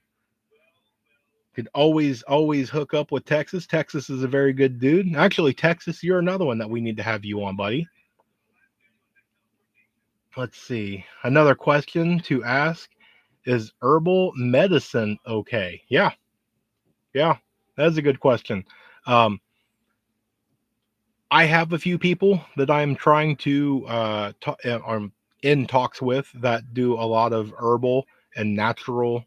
could always hook up with Texas. Texas is a very good dude. Actually, Texas, you're another one that we need to have you on, buddy. Let's see. Another question to ask is herbal medicine okay? Yeah. Yeah. That's a good question. Um, I have a few people that I'm trying to in talks with that do a lot of herbal and natural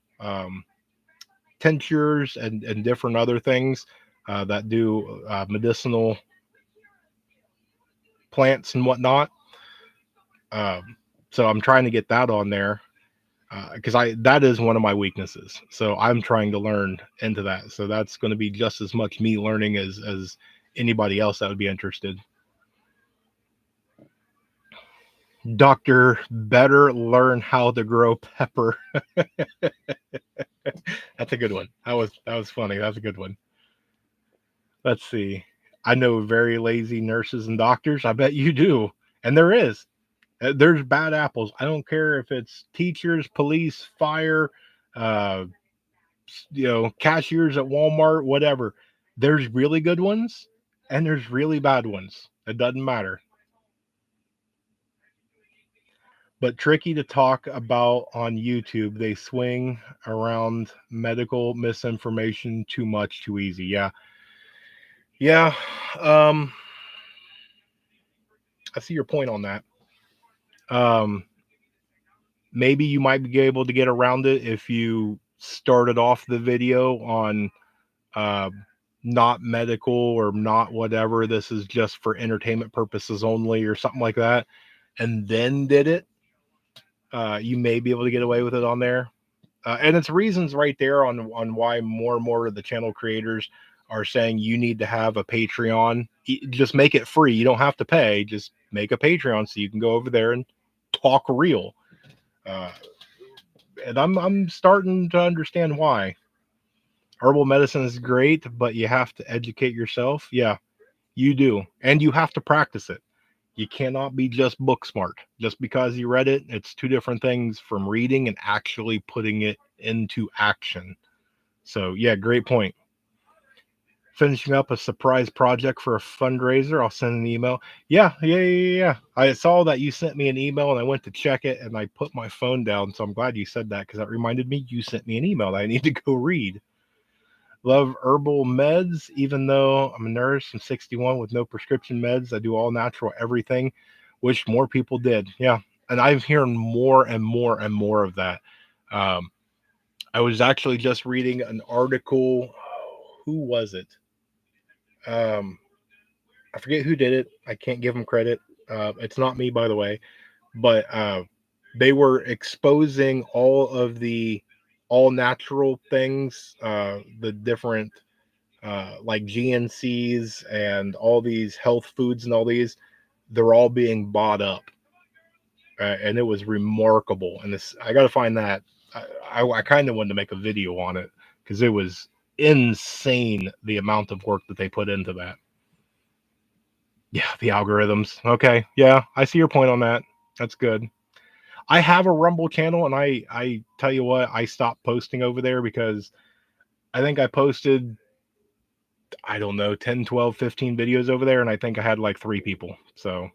tinctures and different other things that do medicinal plants and whatnot. So I'm trying to get that on there because that is one of my weaknesses. So I'm trying to learn into that. So that's going to be just as much me learning as anybody else that would be interested. Doctor, better learn how to grow pepper. That's a good one. That was funny. That's a good one. Let's see. I know very lazy nurses and doctors. I bet you do. And there is. There's bad apples. I don't care if it's teachers, police, fire, uh, cashiers at Walmart, whatever. There's really good ones and there's really bad ones. It doesn't matter. But tricky to talk about on YouTube. They swing around medical misinformation too much, too easy. Yeah. Yeah. Um, I see your point on that. Um, Maybe you might be able to get around it if you started off the video on uh, not medical or not whatever. This is just for entertainment purposes only, or something like that, and then did it. You may be able to get away with it on there. And it's reasons right there on why more and more of the channel creators are saying you need to have a Patreon. Just make it free. You don't have to pay. Just make a Patreon so you can go over there and talk real. Uh, and I'm starting to understand why. Herbal medicine is great, but you have to educate yourself. Yeah, you do, and you have to practice it. You cannot be just book smart. Just because you read it, it's two different things from reading and actually putting it into action. So, yeah, great point. Finishing up a surprise project for a fundraiser. I'll send an email. Yeah. I saw that you sent me an email and I went to check it and I put my phone down. So I'm glad you said that because that reminded me you sent me an email that I need to go read. Love herbal meds, even though I'm a nurse. I'm 61 with no prescription meds. I do all natural everything. Wish more people did. Yeah. And I'm hearing more and more and more of that. Um, I was actually just reading an article. Who was it? Um, I forget who did it. I can't give them credit. It's not me, by the way. But they were exposing all of the all natural things, the different like GNCs and all these health foods and all these, they're all being bought up, and it was remarkable. And this, I got to find that. I kind of wanted to make a video on it because it was insane the amount of work that they put into that. Yeah, the algorithms. Okay, yeah, I see your point on that. That's good. I have a Rumble channel, and I tell you what, I stopped posting over there because I think I posted, I don't know, 10, 12, 15 videos over there, and I think I had like 3 people. So,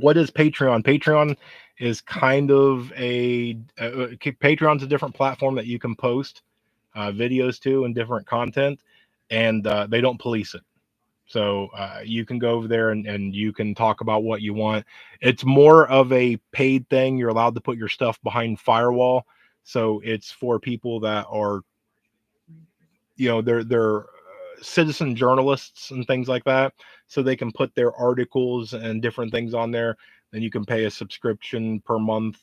what is Patreon? Patreon is kind of Patreon's a different platform that you can post videos to and different content, and they don't police it. So you can go over there and you can talk about what you want. It's more of a paid thing. You're allowed to put your stuff behind firewall. So it's for people that are, they're citizen journalists and things like that. So they can put their articles and different things on there. Then you can pay a subscription per month.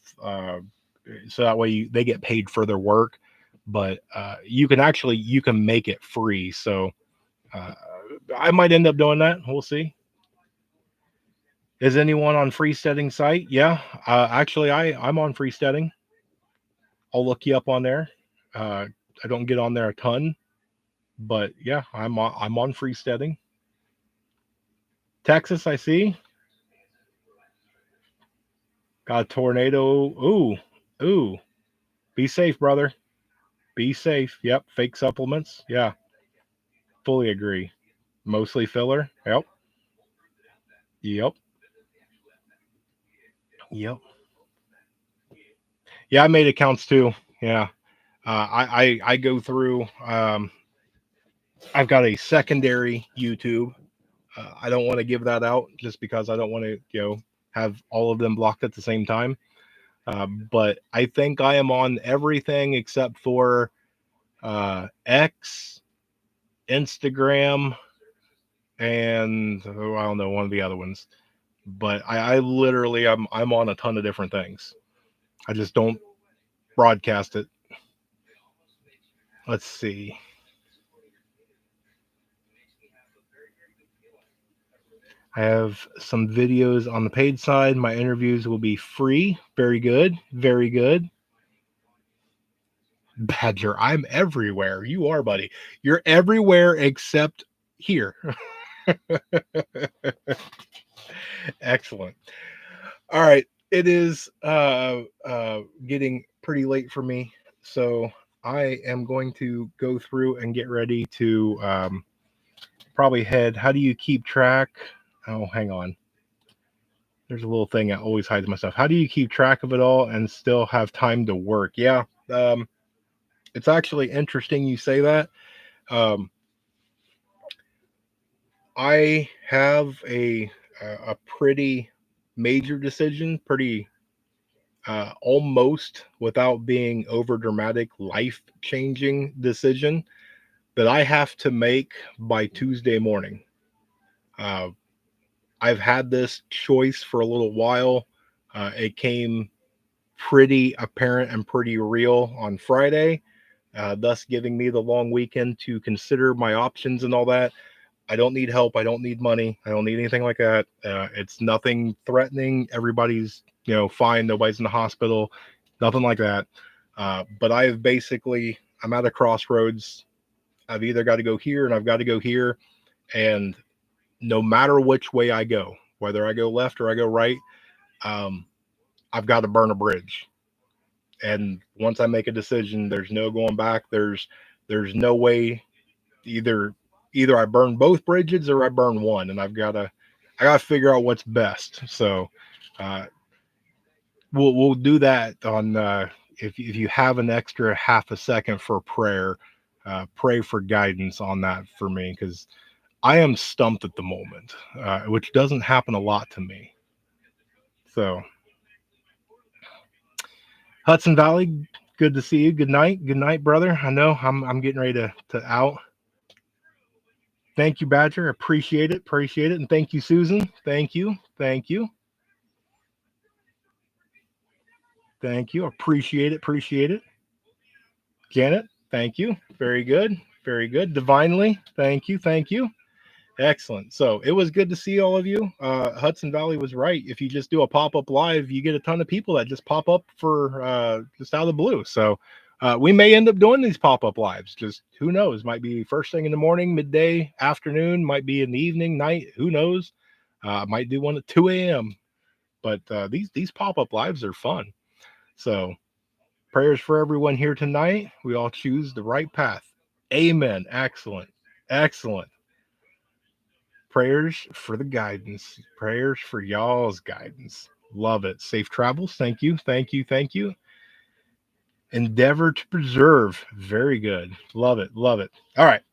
So that way they get paid for their work. But you can make it free. So uh, I might end up doing that. We'll see. Is anyone on Freesteading site? Yeah, actually, I'm on Freesteading. I'll look you up on there. I don't get on there a ton, but yeah, I'm on Freesteading. Texas, I see. Got a tornado. Ooh. Be safe, brother. Be safe. Yep. Fake supplements. Yeah, fully agree. Mostly filler. Yep. Yep. Yep. Yeah, I made accounts too. Yeah. I go through. I've got a secondary YouTube. I don't want to give that out just because I don't want to, have all of them blocked at the same time. But I think I am on everything except for X, Instagram, and I don't know, one of the other ones. But I literally I'm on a ton of different things. I just don't broadcast it. Let's see. I have some videos on the paid side. My interviews will be free. Very good. Very good. Badger, I'm everywhere. You are, buddy. You're everywhere except here. Excellent. All right. It is getting pretty late for me. So I am going to go through and get ready to probably head. How do you keep track? Oh, hang on. There's a little thing that always hides myself. How do you keep track of it all and still have time to work? Yeah. It's actually interesting you say that. Um, I have a pretty major decision, pretty almost without being over dramatic, life changing decision that I have to make by Tuesday morning. Uh, I've had this choice for a little while. It came pretty apparent and pretty real on Friday, thus giving me the long weekend to consider my options and all that. I don't need help. I don't need money. I don't need anything like that. It's nothing threatening. Everybody's, fine. Nobody's in the hospital. Nothing like that. But I've basically, I'm at a crossroads. I've either got to go here and I've got to go here. And no matter which way I go, whether I go left or I go right, um, I've got to burn a bridge. And once I make a decision, there's no going back. There's no way either I burn both bridges or I burn one, and I gotta figure out what's best. So uh, we'll do that on if you have an extra half a second for prayer, pray for guidance on that for me because I am stumped at the moment, which doesn't happen a lot to me. So Hudson Valley, good to see you. Good night, brother. I know I'm getting ready to out. Thank you, Badger. Appreciate it, and thank you, Susan. Thank you. Thank you. Appreciate it. Janet, thank you. Very good. Very good. Divinely, thank you. Excellent. So it was good to see all of you. Hudson Valley was right. If you just do a pop up live, you get a ton of people that just pop up for just out of the blue. So we may end up doing these pop up lives. Just who knows? Might be first thing in the morning, midday, afternoon. Might be in the evening, night. Who knows? Might do one at 2 a.m. But these pop up lives are fun. So prayers for everyone here tonight. We all choose the right path. Amen. Excellent. Excellent. Prayers for the guidance. Prayers for y'all's guidance. Love it. Safe travels. Thank you. Thank you. Endeavor to preserve. Very good. Love it. Love it. All right.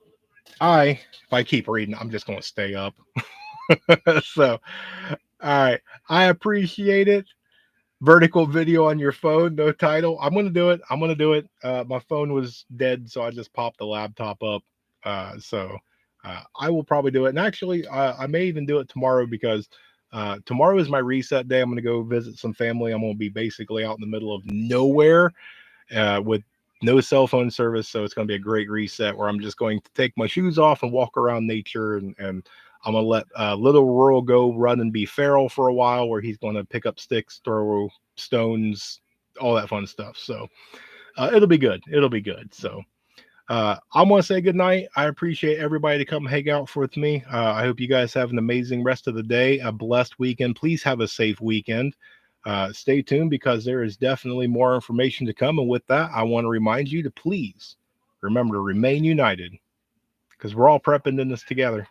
If I keep reading, I'm just going to stay up. So, all right. I appreciate it. Vertical video on your phone, no title. I'm gonna do it. My phone was dead, so I just popped the laptop up. So I will probably do it. And actually, I may even do it tomorrow because tomorrow is my reset day. I'm gonna go visit some family. I'm gonna be basically out in the middle of nowhere with no cell phone service, so it's gonna be a great reset where I'm just going to take my shoes off and walk around nature and I'm gonna let little Rural go run and be feral for a while, where he's gonna pick up sticks, throw stones, all that fun stuff. So it'll be good. It'll be good. So I'm gonna say good night. I appreciate everybody to come hang out with me. I hope you guys have an amazing rest of the day, a blessed weekend. Please have a safe weekend. Stay tuned because there is definitely more information to come. And with that, I want to remind you to please remember to remain united because we're all prepping in this together.